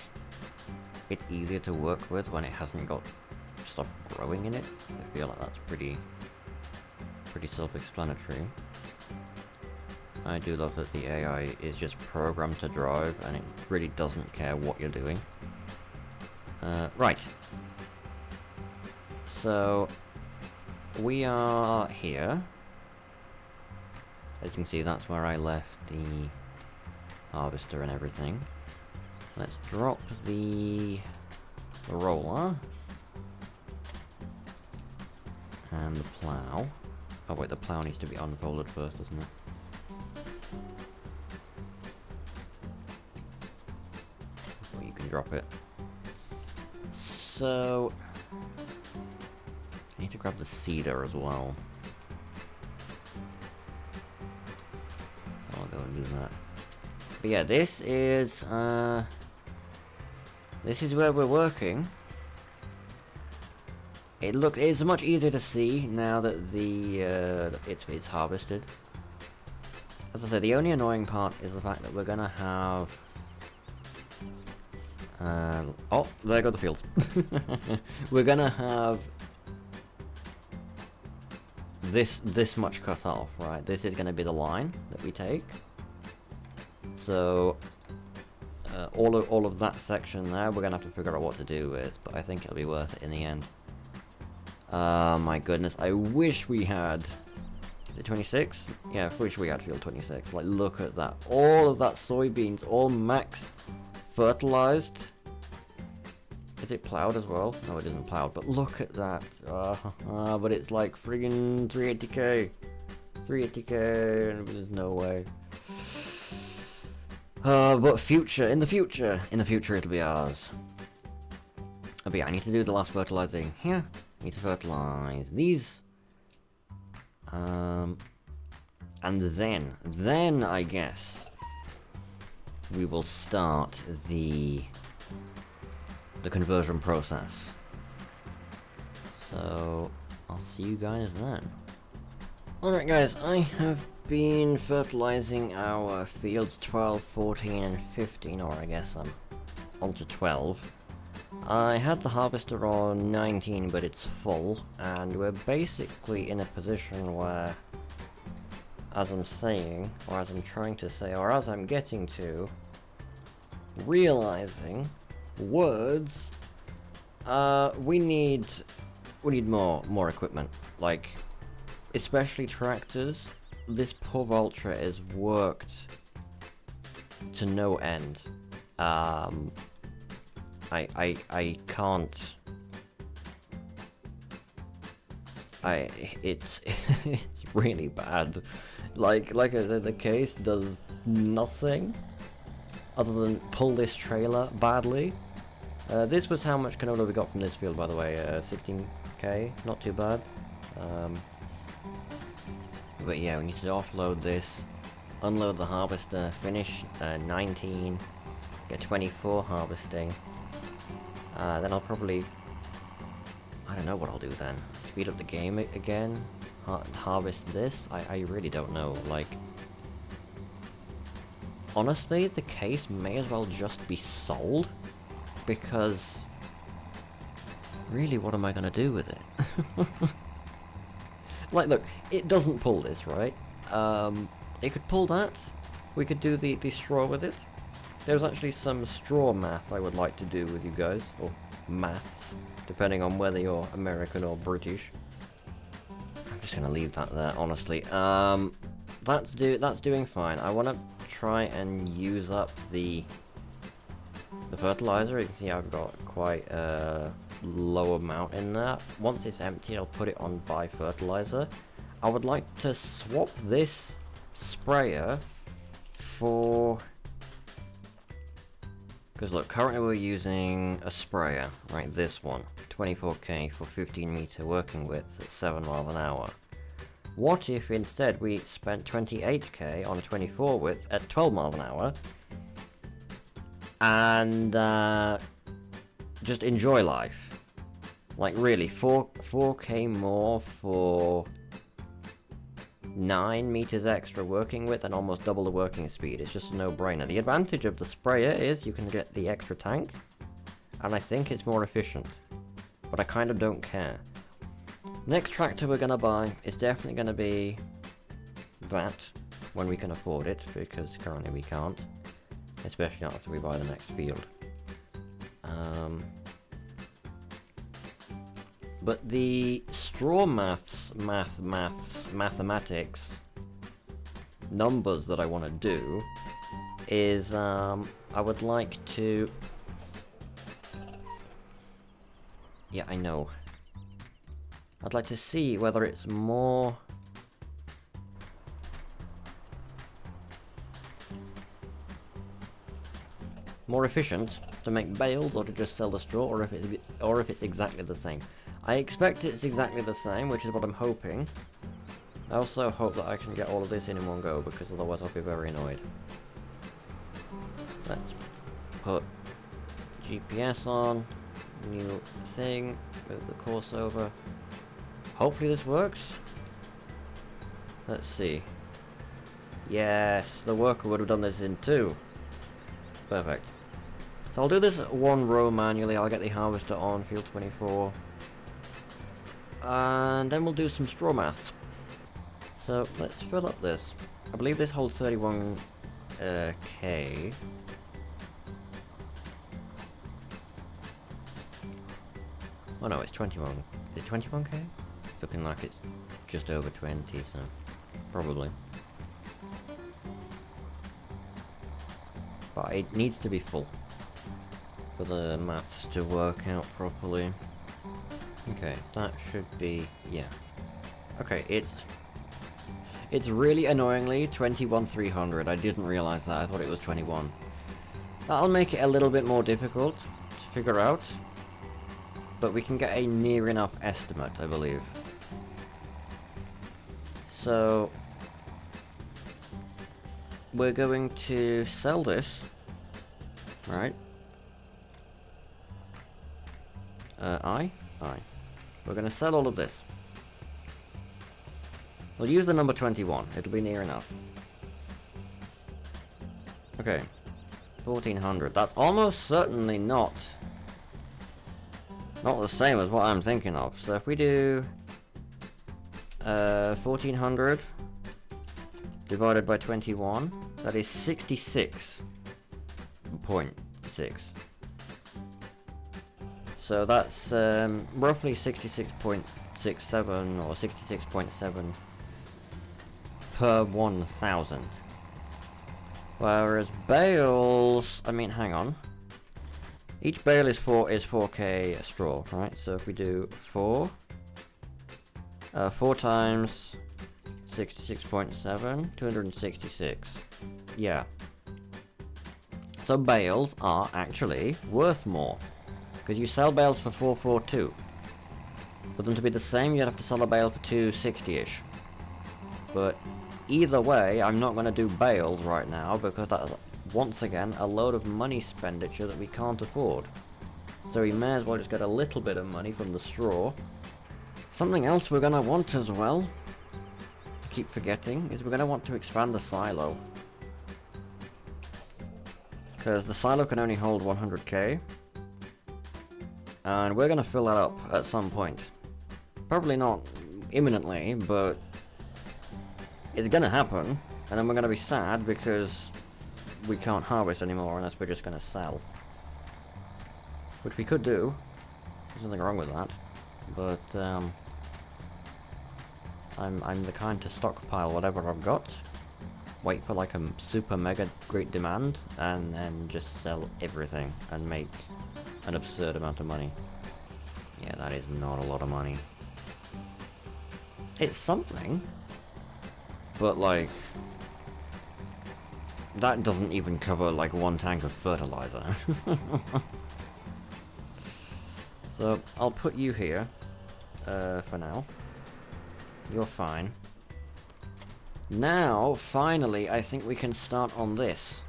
Speaker 1: it's easier to work with when it hasn't got stuff growing in it. I feel like that's pretty self-explanatory. I do love that the AI is just programmed to drive and it really doesn't care what you're doing. Right. So, we are here. As you can see, that's where I left the harvester and everything. Let's drop the roller. And the plow. Oh wait, the plow needs to be unfolded first, doesn't it? Before you can drop it. So... I need to grab the cedar as well. I'll go and do that. But yeah, this is where we're working. It's much easier to see now that the it's harvested. As I say, the only annoying part is the fact that we're gonna have oh, there go the fields. We're gonna have this much cut off, right? This is gonna be the line that we take. So all of that section there, we're gonna have to figure out what to do with, but I think it'll be worth it in the end. My goodness, I wish we had... Is it 26? Yeah, I wish we had field 26. Like, look at that. All of that soybeans, all max fertilized. Is it plowed as well? No, it isn't plowed, but look at that. But it's like friggin' 380k. 380k, there's no way. But in the future it'll be ours. But yeah, I need to do the last fertilizing here. I need to fertilize these. And then I guess we will start the conversion process. So I'll see you guys then. Alright guys, I have been fertilizing our fields 12, 14 and 15, or I guess I'm on to 12. I had the harvester on 19, but it's full, and we're basically in a position where, as I'm saying, or as I'm trying to say, or as I'm getting to, realizing words, we need more equipment, like, especially tractors. This poor Vulture is worked to no end. I can't. It's it's really bad. Like I said, the case does nothing other than pull this trailer badly. This was how much canola we got from this field, by the way. 16k, not too bad. But yeah, we need to offload this, unload the harvester, finish 19, get 24 harvesting. Then I'll probably, I don't know what I'll do then. Speed up the game again, harvest this. I really don't know. Like, honestly, the case may as well just be sold, because really, what am I gonna do with it? Like, look, it doesn't pull this, right? It could pull that. We could do the straw with it. There's actually some straw math I would like to do with you guys, or maths, depending on whether you're American or British. I'm just gonna leave that there, honestly. That's doing fine. I want to try and use up the fertilizer. You can see I've got quite a low amount in there. Once it's empty, I'll put it on buy fertilizer. I would like to swap this sprayer for... Because look, currently we're using a sprayer, right, this one, 24k for 15 meter working width at 7 miles an hour. What if instead we spent 28k on a 24 width at 12 miles an hour, and just enjoy life? Like really, 4k more for 9 meters extra working width and almost double the working speed. It's just a no-brainer. The advantage of the sprayer is you can get the extra tank, and I think it's more efficient, but I kind of don't care. Next tractor we're gonna buy is definitely gonna be that, when we can afford it, because currently we can't, especially not after we buy the next field. But the straw mathematics numbers that I want to do is I would like to... Yeah, I know. I'd like to see whether it's more efficient to make bales or to just sell the straw, or if it's exactly the same. I expect it's exactly the same, which is what I'm hoping. I also hope that I can get all of this in one go, because otherwise I'll be very annoyed. Let's put GPS on, new thing, move the course over. Hopefully this works. Let's see. Yes, the worker would have done this in 2. Perfect. So I'll do this one row manually. I'll get the harvester on field 24. And then we'll do some straw mats. So let's fill up this. I believe this holds 31 K. Oh no, it's 21. Is it 21K? It's looking like it's just over 20, so probably. But it needs to be full for the maths to work out properly. Okay, that should be, yeah. Okay, it's really annoyingly 21,300. I didn't realize that. I thought it was 21. That'll make it a little bit more difficult to figure out, but we can get a near enough estimate, I believe. So we're going to sell this, right? Aye. We're going to sell all of this. We'll use the number 21. It'll be near enough. Okay. 1,400. That's almost certainly not the same as what I'm thinking of. So if we do 1,400 divided by 21, that is 66.6. So that's roughly 66.67 or 66.7 per 1,000. Whereas bales, I mean, hang on. Each bale is 4K straw, right? So if we do 4 times 66.7, 266. Yeah. So bales are actually worth more, because you sell bales for 442. For them to be the same, you'd have to sell a bale for 260-ish. But either way, I'm not going to do bales right now, because that's, once again, a load of money expenditure that we can't afford. So we may as well just get a little bit of money from the straw. Something else we're going to want as well, I keep forgetting, is we're going to want to expand the silo. Because the silo can only hold 100k. And we're going to fill that up at some point. Probably not imminently, but it's going to happen. And then we're going to be sad because we can't harvest anymore unless we're just going to sell. Which we could do. There's nothing wrong with that. But I'm the kind to stockpile whatever I've got. Wait for like a super mega great demand. And then just sell everything and make an absurd amount of money. Yeah, that is not a lot of money. It's something, but like that doesn't even cover like 1 tank of fertilizer. So I'll put you here for now. You're fine. Now, finally, I think we can start on this.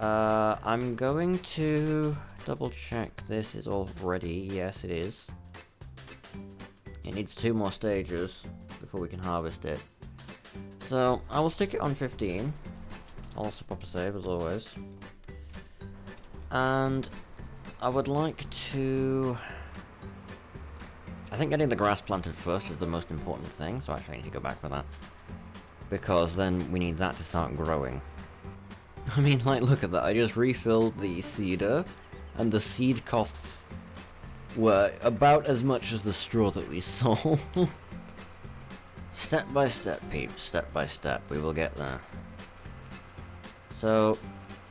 Speaker 1: I'm going to double check this is all ready. Yes, it is. It needs 2 more stages before we can harvest it. So, I will stick it on 15. I'll also pop a save, as always. And I would like to... I think getting the grass planted first is the most important thing, so actually I need to go back for that. Because then we need that to start growing. I mean, like, look at that. I just refilled the seeder, and the seed costs were about as much as the straw that we sold. Step by step, peeps. Step by step. We will get there. So,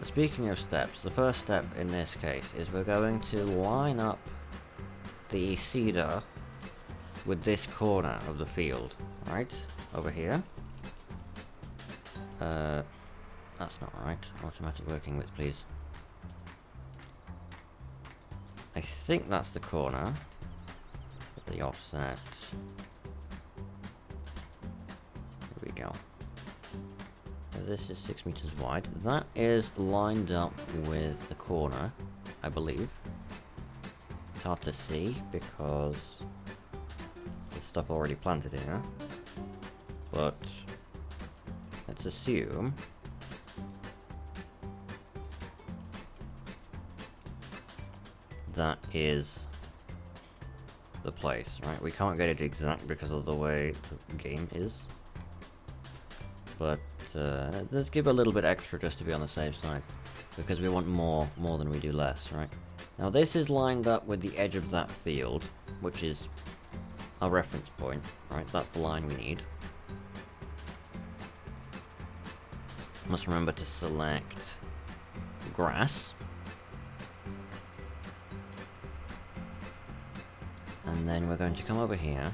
Speaker 1: speaking of steps, the first step in this case is we're going to line up the seeder with this corner of the field. Right? Over here. That's not right. Automatic working width, please. I think that's the corner. the offset. Here we go. So this is 6 meters wide. That is lined up with the corner, I believe. It's hard to see because there's stuff already planted here. But let's assume that is the place, right? We can't get it exact because of the way the game is. But let's give a little bit extra just to be on the safe side. Because we want more than we do less, right? Now this is lined up with the edge of that field, which is our reference point, right? That's the line we need. Must remember to select grass. And then we're going to come over here.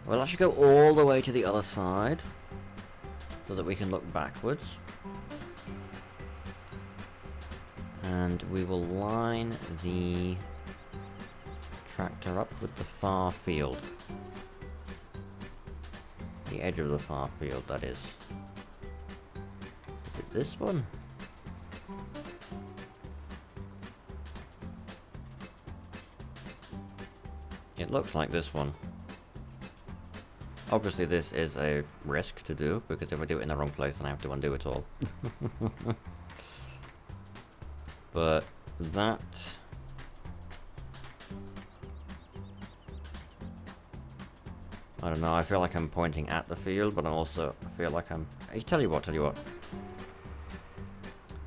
Speaker 1: We'll actually go all the way to the other side so that we can look backwards. And we will line the tractor up with the far field. The edge of the far field, that is. Is it this one? It looks like this one. Obviously this is a risk to do, because if I do it in the wrong place then I have to undo it all. But that... I don't know, I feel like I'm pointing at the field, but I also feel like I'm... Tell you what.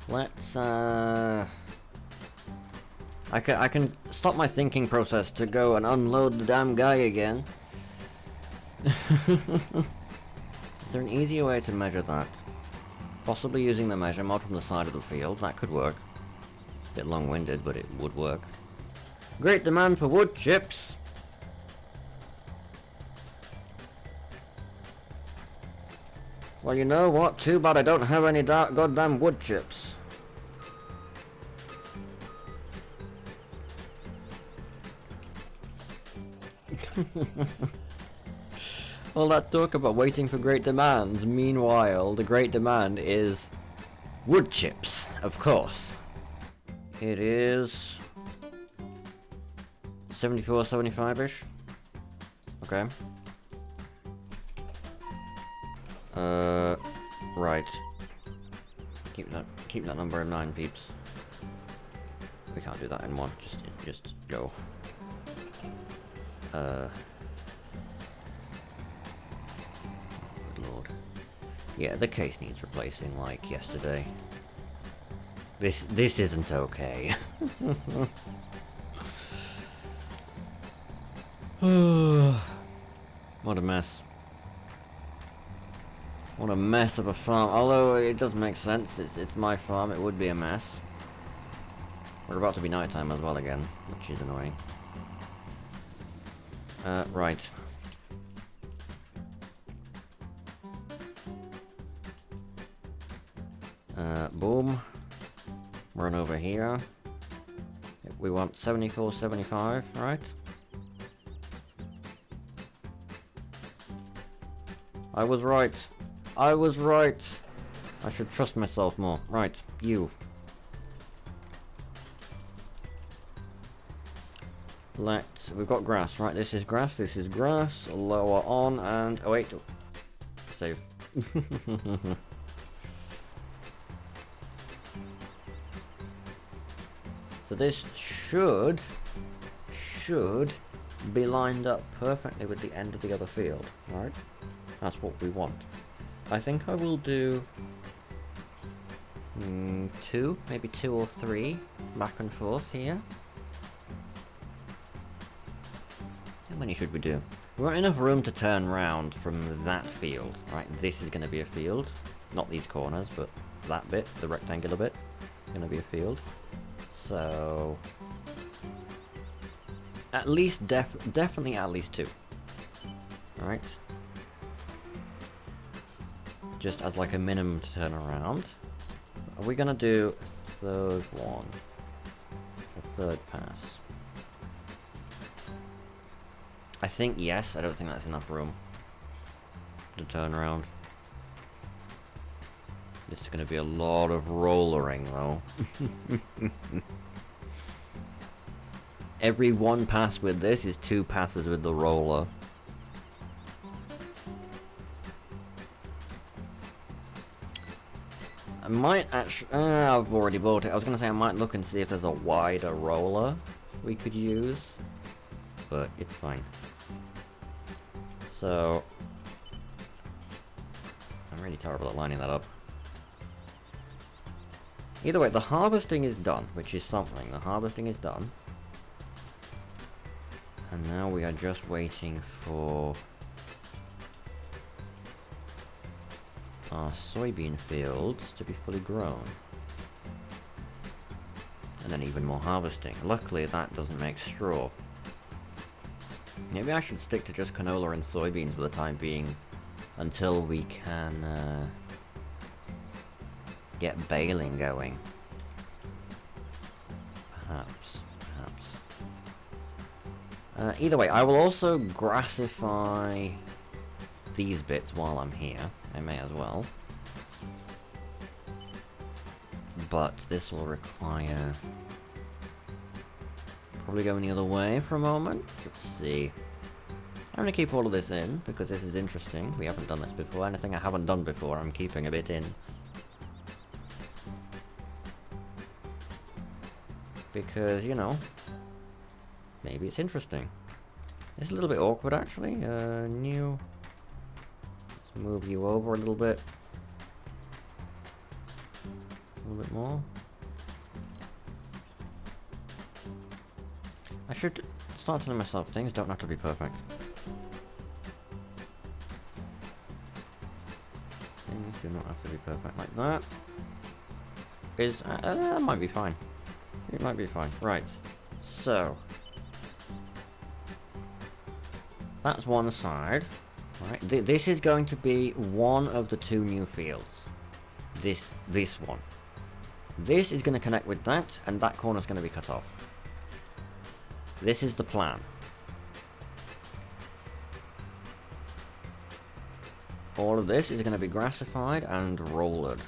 Speaker 1: Let's, I can stop my thinking process to go and unload the damn guy again. Is there an easier way to measure that? Possibly using the measure mod from the side of the field, that could work. A bit long-winded, but it would work. Great demand for wood chips! Well, you know what? Too bad I don't have any goddamn wood chips. All that talk about waiting for great demand, meanwhile, the great demand is wood chips, of course. It is 74, 75-ish. Okay. Right. Keep that number in mind, peeps. We can't do that in one. Just go. Good lord. Yeah, the case needs replacing like yesterday. This isn't okay. What a mess. What a mess of a farm. Although it does make sense, it's my farm, it would be a mess. We're about to be nighttime as well again, which is annoying. Right. Boom. Run over here. We want 74, 75, right? I was right. I was right. I should trust myself more. Right, you. We've got grass, right? This is grass, lower on, and... Oh wait, save. So this should be lined up perfectly with the end of the other field, right? That's what we want. I think I will do... maybe 2 or 3 back and forth here. How many should we do? We want enough room to turn round from that field, right? This is going to be a field. Not these corners, but that bit, the rectangular bit, is going to be a field. So... At least, definitely at least 2. Alright. Just as like a minimum to turn around. Are we going to do a third one? A third pass. I think yes, I don't think that's enough room to turn around. This is going to be a lot of rollering, though. Every one pass with this is 2 passes with the roller. I might actually... I've already bought it. I was going to say I might look and see if there's a wider roller we could use. But it's fine. So... I'm really terrible at lining that up. Either way, the harvesting is done, which is something. The harvesting is done. And now we are just waiting for our soybean fields to be fully grown. And then even more harvesting. Luckily that doesn't make straw. Maybe I should stick to just canola and soybeans for the time being until we can get baling going. Perhaps. Either way, I will also grassify these bits while I'm here. I may as well. But this will require... probably going the other way for a moment. Let's see. I'm going to keep all of this in, because this is interesting. We haven't done this before. Anything I haven't done before, I'm keeping a bit in. Because, you know, maybe it's interesting. It's a little bit awkward, actually. New. Let's move you over a little bit. A little bit more. I should start telling myself things don't have to be perfect. Things do not have to be perfect like that. That might be fine. It might be fine. Right. So. That's one side. Right. This is going to be one of the 2 new fields. This one. This is going to connect with that, and that corner's going to be cut off. This is the plan. All of this is going to be grassified and rollered.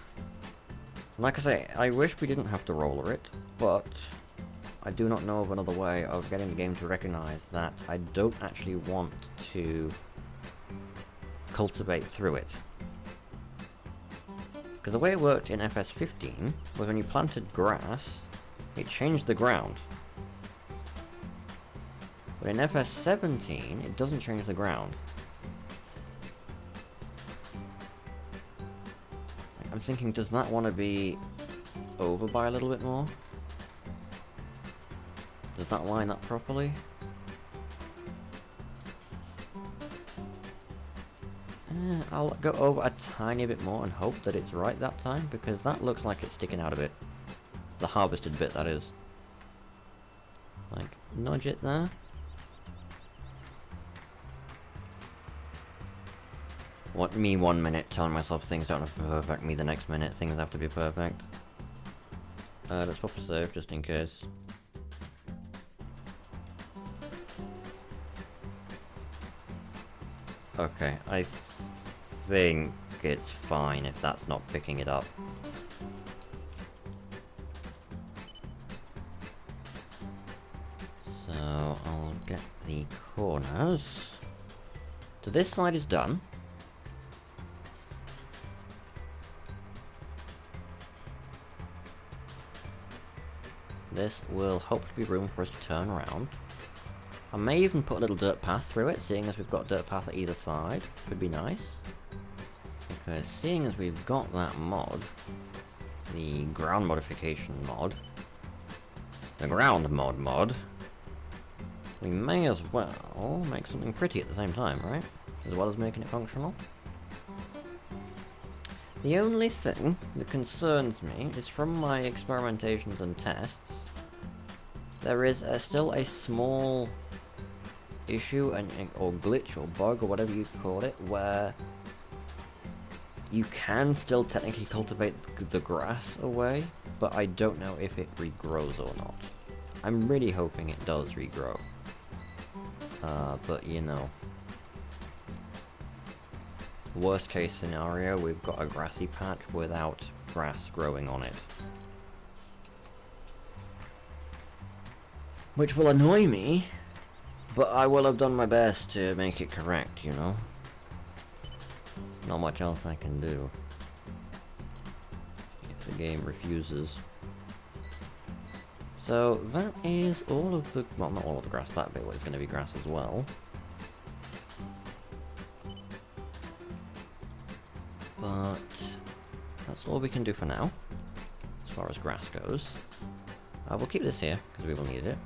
Speaker 1: Like I say, I wish we didn't have to roller it, but I do not know of another way of getting the game to recognize that I don't actually want to cultivate through it. Because the way it worked in FS15 was when you planted grass, it changed the ground. But in FS17, it doesn't change the ground. I'm thinking, does that want to be over by a little bit more? Does that line up properly? I'll go over a tiny bit more and hope that it's right that time, because that looks like it's sticking out a bit. The harvested bit, that is. Like, nudge it there. What, me 1 minute telling myself things don't have to be perfect, me the next minute things have to be perfect. Let's pop a save just in case. Okay, I think it's fine if that's not picking it up. So I'll get the corners. So this side is done. This will hopefully be room for us to turn around. I may even put a little dirt path through it, seeing as we've got dirt path at either side. Could be nice. Because seeing as we've got that mod, the ground modification mod, the ground mod, we may as well make something pretty at the same time, right? As well as making it functional. The only thing that concerns me is from my experimentations and tests, there is still a small issue or glitch or bug or whatever you call it, where you can still technically cultivate the grass away, but I don't know if it regrows or not. I'm really hoping it does regrow. But you know. Worst case scenario, we've got a grassy patch without grass growing on it. Which will annoy me, but I will have done my best to make it correct, you know? Not much else I can do. If the game refuses. So, that is all of the... well, not all of the grass, that bit was going to be grass as well. But that's all we can do for now, as far as grass goes. We'll keep this here, because we will need it.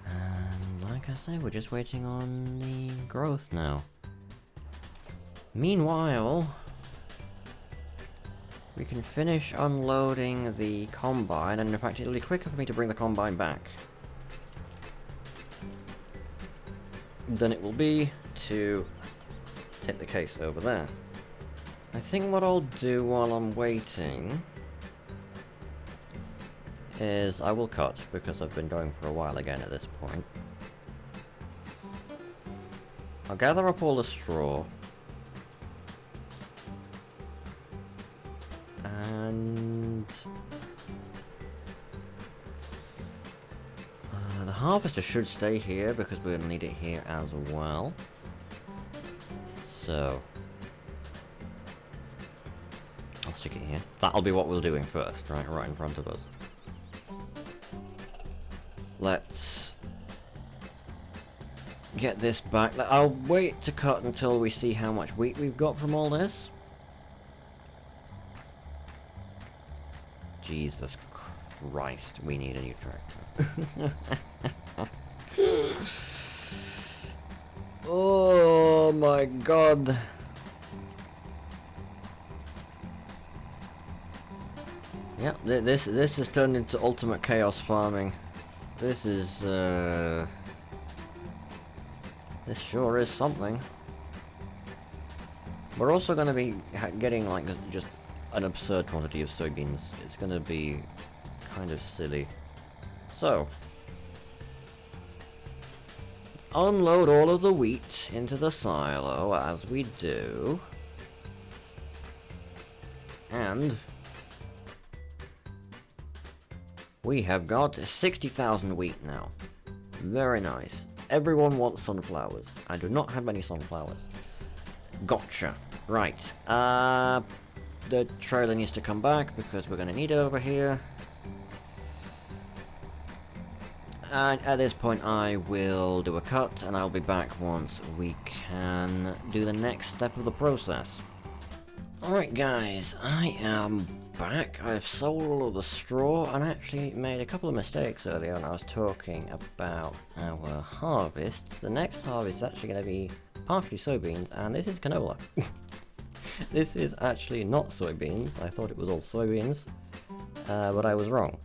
Speaker 1: And like I say, we're just waiting on the growth now. Meanwhile, we can finish unloading the combine, and in fact it'll be quicker for me to bring the combine back than it will be to take the case over there. I think what I'll do while I'm waiting is I will cut, because I've been going for a while again at this point. I'll gather up all the straw. And the harvester should stay here, because we'll need it here as well. So I'll stick it here. That'll be what we're doing first, right in front of us. Let's get this back. I'll wait to cut until we see how much wheat we've got from all this. Jesus Christ, we need a new tractor. Oh my god. Yep, this has turned into ultimate chaos farming. This is this sure is something. We're also going to be getting like just an absurd quantity of soybeans. It's going to be kind of silly. So, let's unload all of the wheat into the silo as we do. And we have got 60,000 wheat now. Very nice. Everyone wants sunflowers. I do not have many sunflowers. Gotcha. Right. The trailer needs to come back because we're going to need it over here. And at this point I will do a cut and I'll be back once we can do the next step of the process. Alright guys, I am back. I've sold all of the straw and actually made a couple of mistakes earlier when I was talking about our harvests. The next harvest is actually going to be partially soybeans, and this is canola. This is actually not soybeans. I thought it was all soybeans, but I was wrong.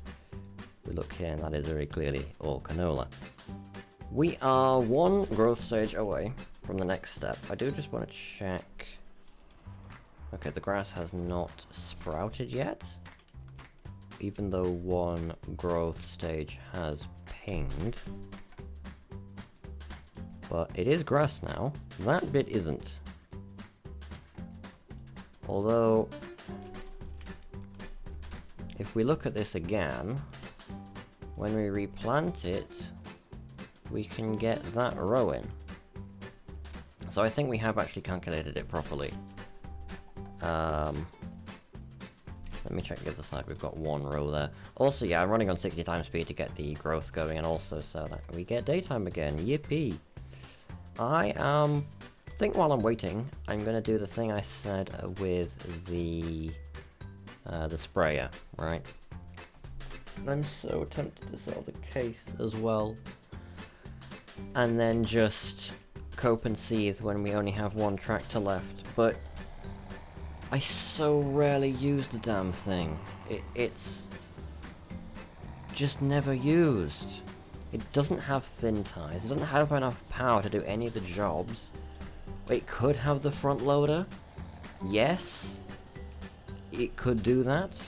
Speaker 1: We look here and that is very clearly all canola. We are one growth stage away from the next step. I do just want to check. Okay, the grass has not sprouted yet, even though one growth stage has pinged. But it is grass now. That bit isn't. Although, if we look at this again, when we replant it, we can get that row in. So I think we have actually calculated it properly. Let me check the other side. We've got one row there. Also, yeah, I'm running on 60 times speed to get the growth going, and also so that we get daytime again. Yippee! I think while I'm waiting, I'm gonna do the thing I said with the sprayer, right? I'm so tempted to sell the case as well, and then just cope and seethe when we only have one tractor left. But I so rarely use the damn thing. It's just never used. It doesn't have thin tires, it doesn't have enough power to do any of the jobs. It could have the front loader. Yes, it could do that.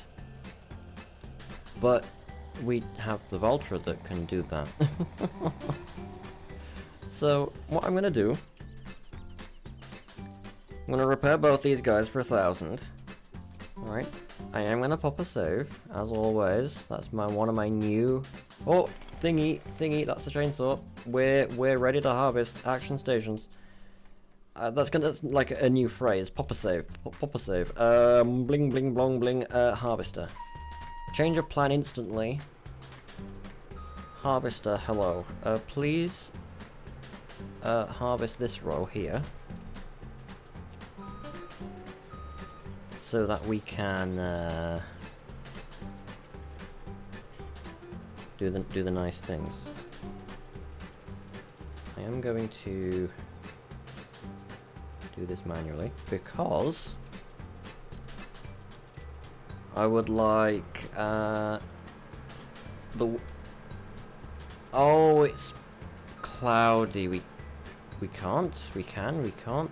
Speaker 1: But we have the Vulture that can do that. So, what I'm gonna do... I'm gonna repair both these guys for 1,000. Alright. I am gonna pop a save, as always. That's one of my new... Oh! Thingy! That's the chainsaw. We're ready to harvest. Action stations. That's like a new phrase. Pop a save. Pop a save. Bling bling blong bling. Harvester. Change of plan instantly. Harvester, hello. Please harvest this row here. So that we can do the nice things. I am going to do this manually because I would like oh, it's cloudy. We can't. We can't.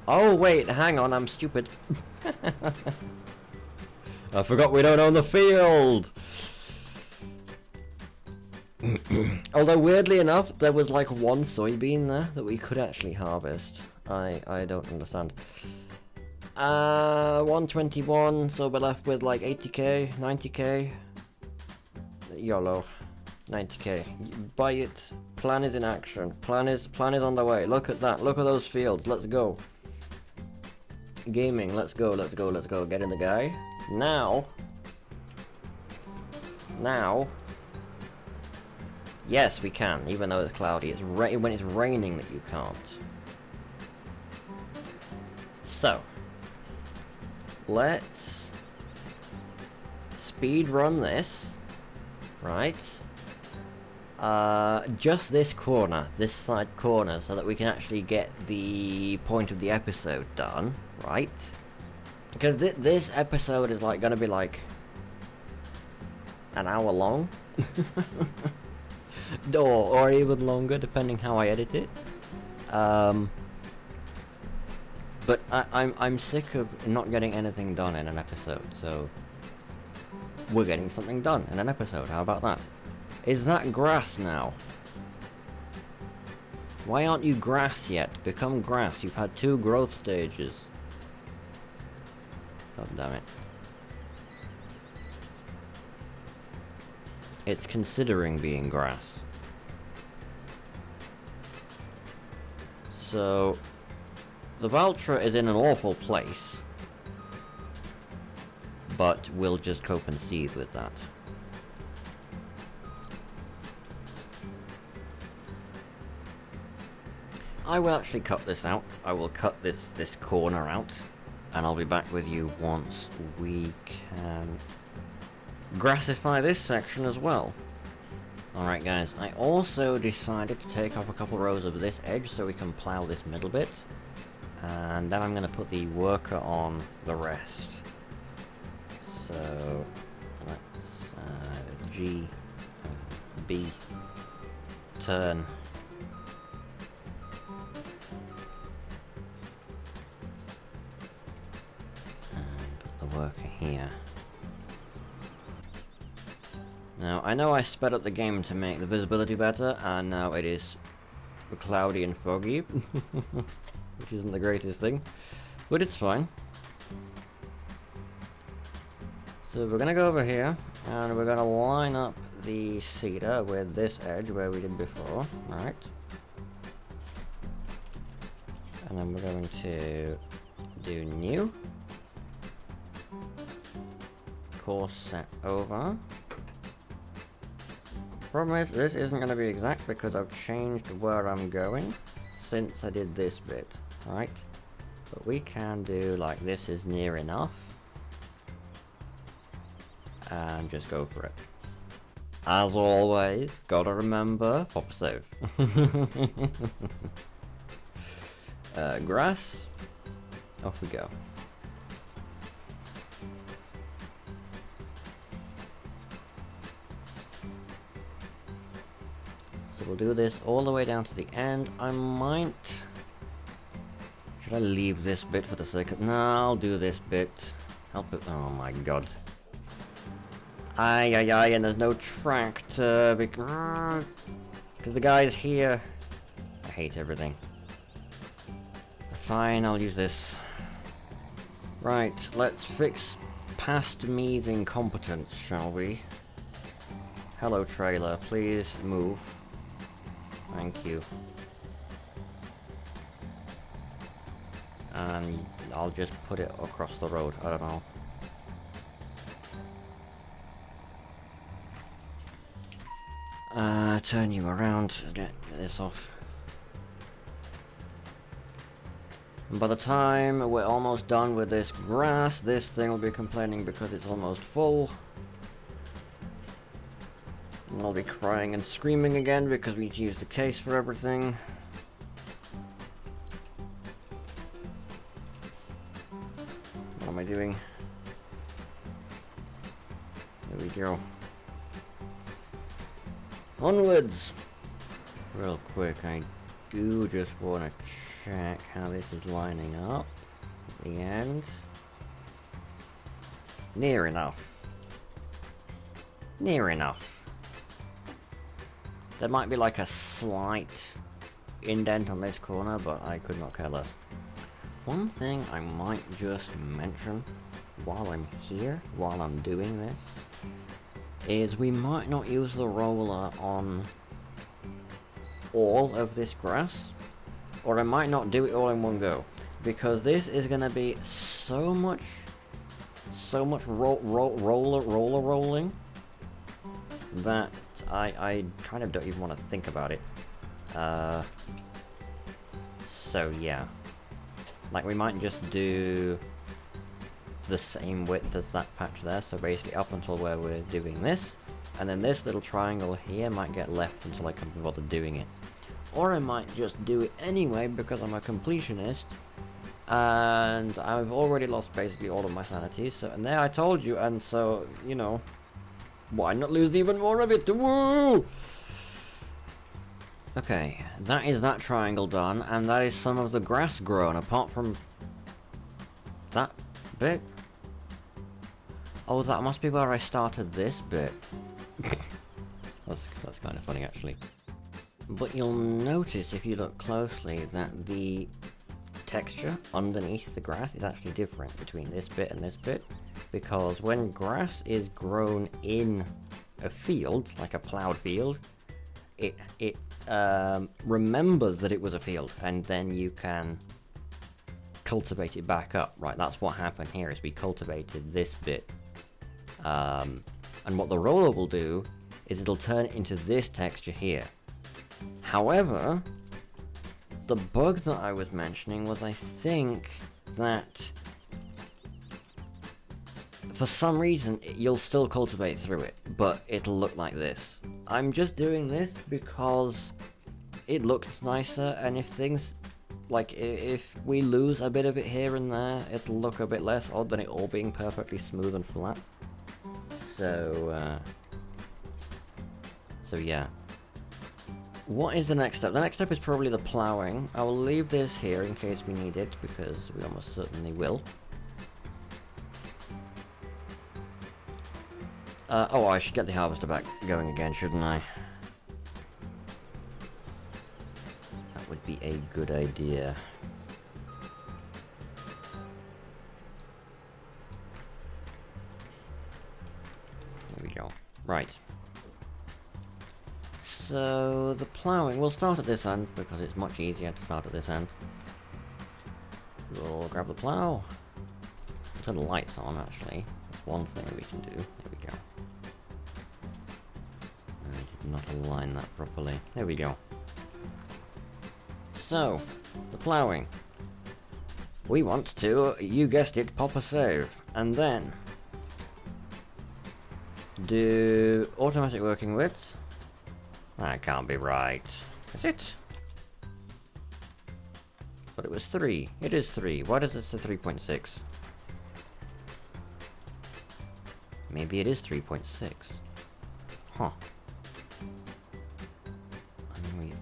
Speaker 1: Oh wait, hang on, I'm stupid. I forgot we don't own the field. Although weirdly enough, there was like one soybean there that we could actually harvest. I don't understand. 121, so we're left with like 80k, 90k. YOLO. 90k. Buy it. Plan is in action. Plan is on the way. Look at that. Look at those fields. Let's go. Gaming. Let's go. Get in the guy. Now. Yes, we can. Even though it's cloudy. It's when it's raining that you can't. So. Let's speed run this. Right. Just this corner, this side corner, so that we can actually get the point of the episode done, right? Because this episode is like gonna be like an hour long, or even longer, depending how I edit it. But I'm sick of not getting anything done in an episode, so we're getting something done in an episode. How about that? Is that grass now? Why aren't you grass yet? Become grass. You've had 2 growth stages. God damn it. It's considering being grass. So, the Valtra is in an awful place. But we'll just cope and seethe with that. I will actually cut this out. I will cut this corner out, and I'll be back with you once we can grassify this section as well. Alright guys, I also decided to take off a couple rows of this edge so we can plow this middle bit, and then I'm going to put the worker on the rest. So let's G, B, turn. Worker here. Now, I know I sped up the game to make the visibility better, and now it is cloudy and foggy, which isn't the greatest thing, but it's fine. So we're gonna go over here, and we're gonna line up the cedar with this edge where we did before, right? And then we're going to do new. Course set over. Problem is, this isn't going to be exact because I've changed where I'm going since I did this bit, right? But we can do like this is near enough. And just go for it. As always, gotta remember, pop save. Grass. Off we go. So we'll do this all the way down to the end. I might... Should I leave this bit for the sake of... No, I'll do this bit. Help it... Oh my god. Ay, ay, ay, and there's no tractor because the guy's here. I hate everything. Fine, I'll use this. Right, let's fix past me's incompetence, shall we? Hello, trailer. Please move. Thank you. And I'll just put it across the road. I don't know. Turn you around. Get this off. And by the time we're almost done with this grass, this thing will be complaining because it's almost full. And I'll be crying and screaming again because we need to use the case for everything. What am I doing? There we go. Onwards! Real quick, I do just want to check how this is lining up at the end. Near enough. Near enough. There might be like a slight indent on this corner, but I could not care less. One thing I might just mention while I'm here, while I'm doing this, is we might not use the roller on all of this grass, or I might not do it all in one go, because this is going to be so much roller rolling that I kind of don't even want to think about it. So yeah, like we might just do the same width as that patch there, so basically up until where we're doing this, and then this little triangle here might get left until I can be bothered doing it. Or I might just do it anyway because I'm a completionist, and I've already lost basically all of my sanity, so, and there I told you, and so, you know, why not lose even more of it? Woo! Okay, that is that triangle done, and that is some of the grass grown, apart from that bit. Oh, that must be where I started this bit. That's kind of funny, actually. But you'll notice, if you look closely, that the texture underneath the grass is actually different between this bit and this bit. Because when grass is grown in a field, like a ploughed field, it remembers that it was a field, and then you can cultivate it back up. Right, that's what happened here, is we cultivated this bit. And what the roller will do is it'll turn it into this texture here. However, the bug that I was mentioning was, I think that for some reason you'll still cultivate through it, but it'll look like this. I'm just doing this because it looks nicer, and if things, like if we lose a bit of it here and there, it'll look a bit less odd than it all being perfectly smooth and flat. So yeah. What is the next step? The next step is probably the ploughing. I will leave this here in case we need it, because we almost certainly will. Oh, I should get the harvester back going again, shouldn't I? That would be a good idea. There we go. Right. So, the ploughing, we'll start at this end, because it's much easier to start at this end. We'll grab the plough. Turn the lights on, actually. That's one thing we can do. There we go. I did not align that properly. There we go. So, the ploughing. We want to, you guessed it, pop a save. And then do automatic working width. That can't be right. Is it? But it was 3. It is 3. Why does it say 3.6? Maybe it is 3.6. Huh. And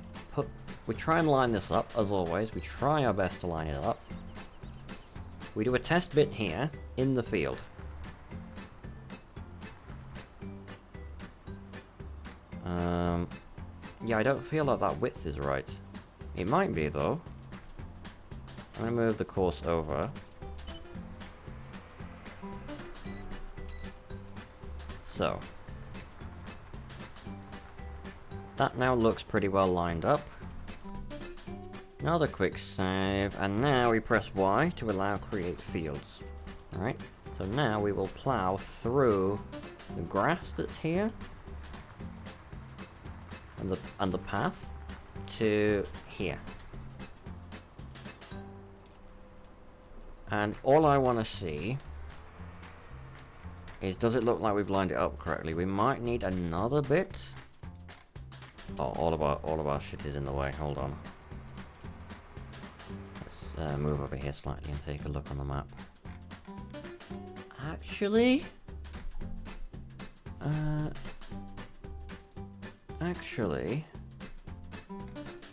Speaker 1: we try and line this up, as always. We try our best to line it up. We do a test bit here, in the field. Yeah, I don't feel like that width is right. It might be, though. I'm gonna move the course over. So. That now looks pretty well lined up. Another quick save, and now we press Y to allow create fields. Alright, so now we will plow through the grass that's here, and the path to here. And all I want to see is, does it look like we've lined it up correctly? We might need another bit. Oh, all of our shit is in the way. Hold on. Let's move over here slightly and take a look on the map. Actually,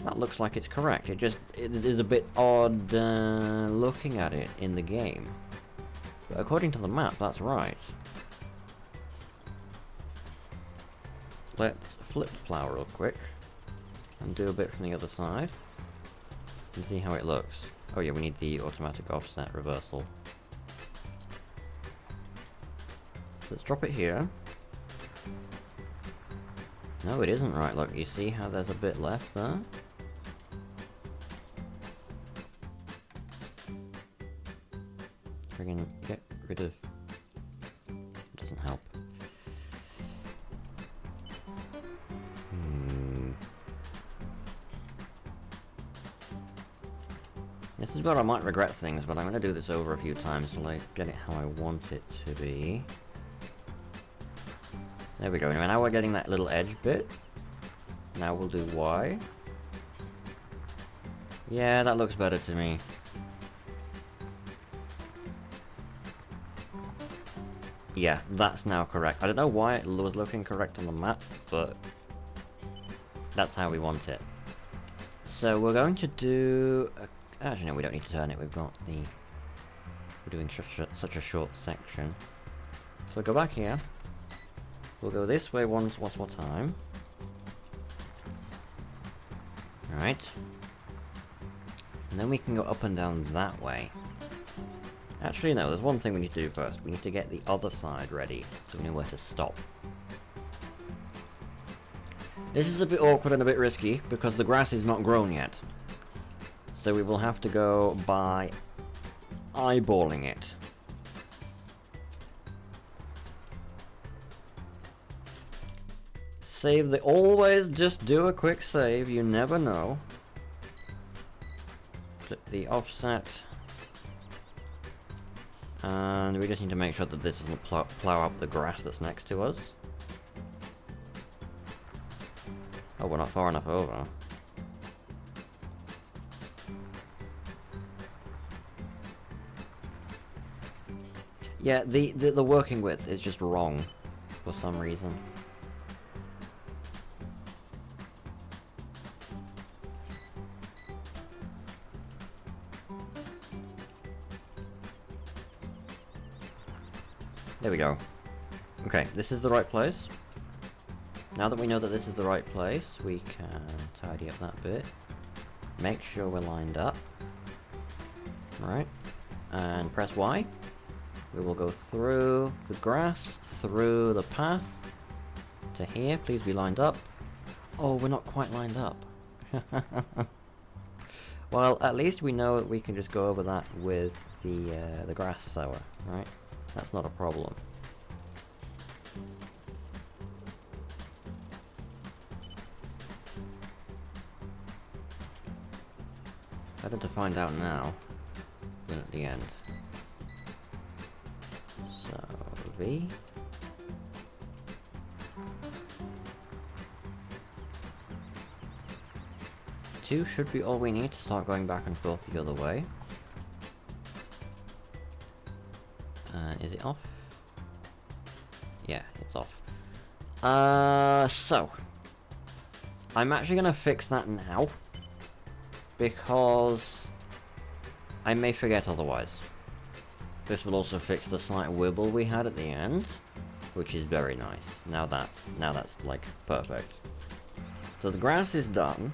Speaker 1: that looks like it's correct. It is a bit odd looking at it in the game, but according to the map, that's right. Let's flip the plow real quick and do a bit from the other side and see how it looks. Oh yeah, we need the automatic offset reversal. Let's drop it here. No, it isn't right. Look, you see how there's a bit left there? Friggin' get rid of... Doesn't help. This is where I might regret things, but I'm gonna do this over a few times till I get it how I want it to be. There we go. Anyway, now we're getting that little edge bit. Now we'll do Y. Yeah, that looks better to me. Yeah, that's now correct. I don't know why it was looking correct on the map, but that's how we want it. So we're going to do... Actually, no, we don't need to turn it. We've got the... We're doing such a short section. So we'll go back here. We'll go this way once more time. Alright. And then we can go up and down that way. Actually, no, there's one thing we need to do first. We need to get the other side ready, so we know where to stop. This is a bit awkward and a bit risky, because the grass is not grown yet. So we will have to go by eyeballing it. Save the... Always just do a quick save, you never know. Flip the offset. And we just need to make sure that this doesn't plow up the grass that's next to us. Oh, we're not far enough over. Yeah, the working width is just wrong for some reason. There we go. Okay, this is the right place. Now that we know that this is the right place, we can tidy up that bit. Make sure we're lined up. Alright. And press Y. We will go through the grass, through the path, to here. Please be lined up. Oh, we're not quite lined up. Well, at least we know that we can just go over that with the grass sower, right? That's not a problem. Better to find out now than at the end. So, V. Two should be all we need to start going back and forth the other way. Is it off? Yeah, it's off. So I'm actually gonna fix that now, because I may forget otherwise. This will also fix the slight wibble we had at the end, which is very nice. Now that's like perfect. So the grass is done.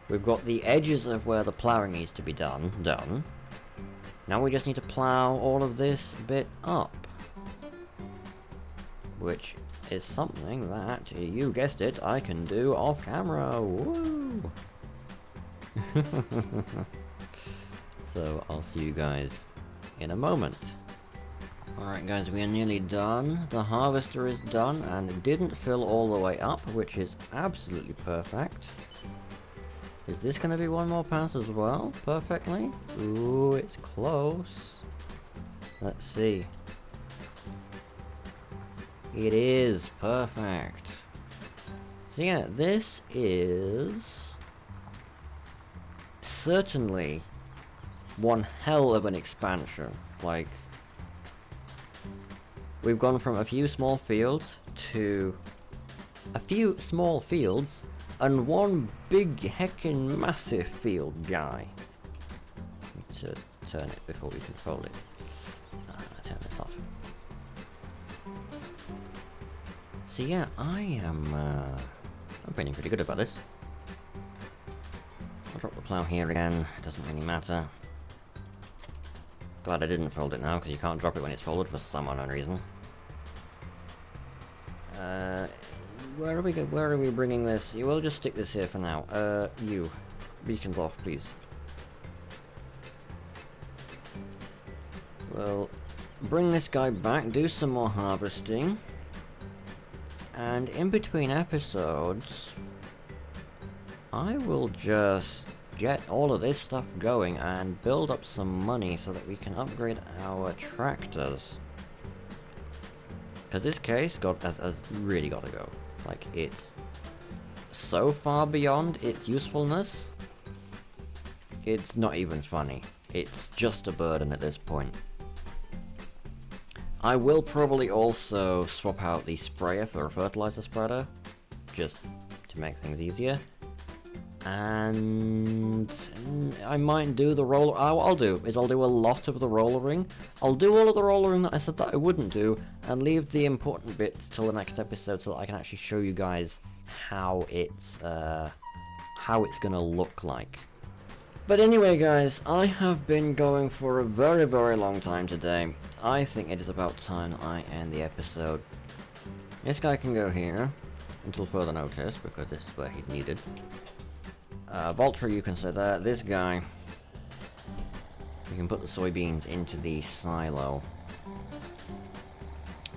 Speaker 1: We've got the edges of where the ploughing needs to be done. Now we just need to plough all of this bit up. Which is something that, you guessed it, I can do off camera. Woo! So I'll see you guys in a moment. Alright guys, we are nearly done. The harvester is done and it didn't fill all the way up, which is absolutely perfect. Is this going to be one more pass as well? Perfectly? Ooh, it's close. Let's see. It is perfect. So yeah, this is certainly one hell of an expansion. Like, we've gone from a few small fields to a few small fields and one big heckin' massive field guy. Need to turn it before we can fold it. Turn this off. So yeah, I'm feeling pretty good about this. I'll drop the plough here again, doesn't really matter. Glad I didn't fold it now, because you can't drop it when it's folded for some unknown reason. Where are we bringing this? We'll just stick this here for now. You. Beacons off, please. Well, bring this guy back, do some more harvesting. And in between episodes, I will just get all of this stuff going and build up some money so that we can upgrade our tractors. Because this case has really got to go. Like, it's so far beyond its usefulness, it's not even funny. It's just a burden at this point. I will probably also swap out the sprayer for a fertilizer spreader, just to make things easier. And I might do the roller. What I'll do is I'll do a lot of the rollering. I'll do all of the rollering that I said that I wouldn't do, and leave the important bits till the next episode so that I can actually show you guys how it's gonna look like. But anyway guys, I have been going for a very, very long time today. I think it is about time I end the episode. This guy can go here until further notice, because this is where he's needed. Valtteri, you can say that. This guy, we can put the soybeans into the silo.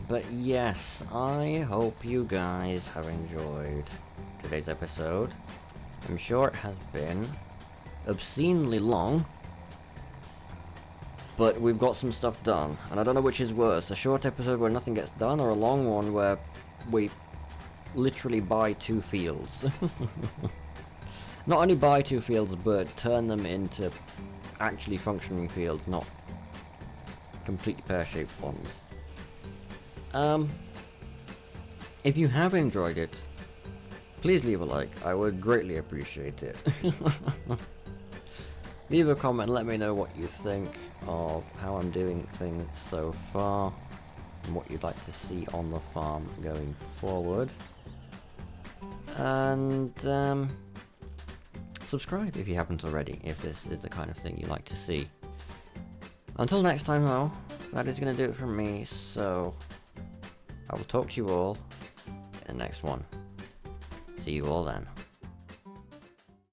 Speaker 1: But yes, I hope you guys have enjoyed today's episode. I'm sure it has been obscenely long, but we've got some stuff done, and I don't know which is worse, a short episode where nothing gets done, or a long one where we literally buy 2 fields. Not only buy 2 fields, but turn them into actually functioning fields, not completely pear-shaped ones. If you have enjoyed it, please leave a like, I would greatly appreciate it. Leave a comment, let me know what you think of how I'm doing things so far, and what you'd like to see on the farm going forward. And subscribe if you haven't already, if this is the kind of thing you like to see. Until next time though, that is going to do it from me, so I will talk to you all in the next one. See you all then.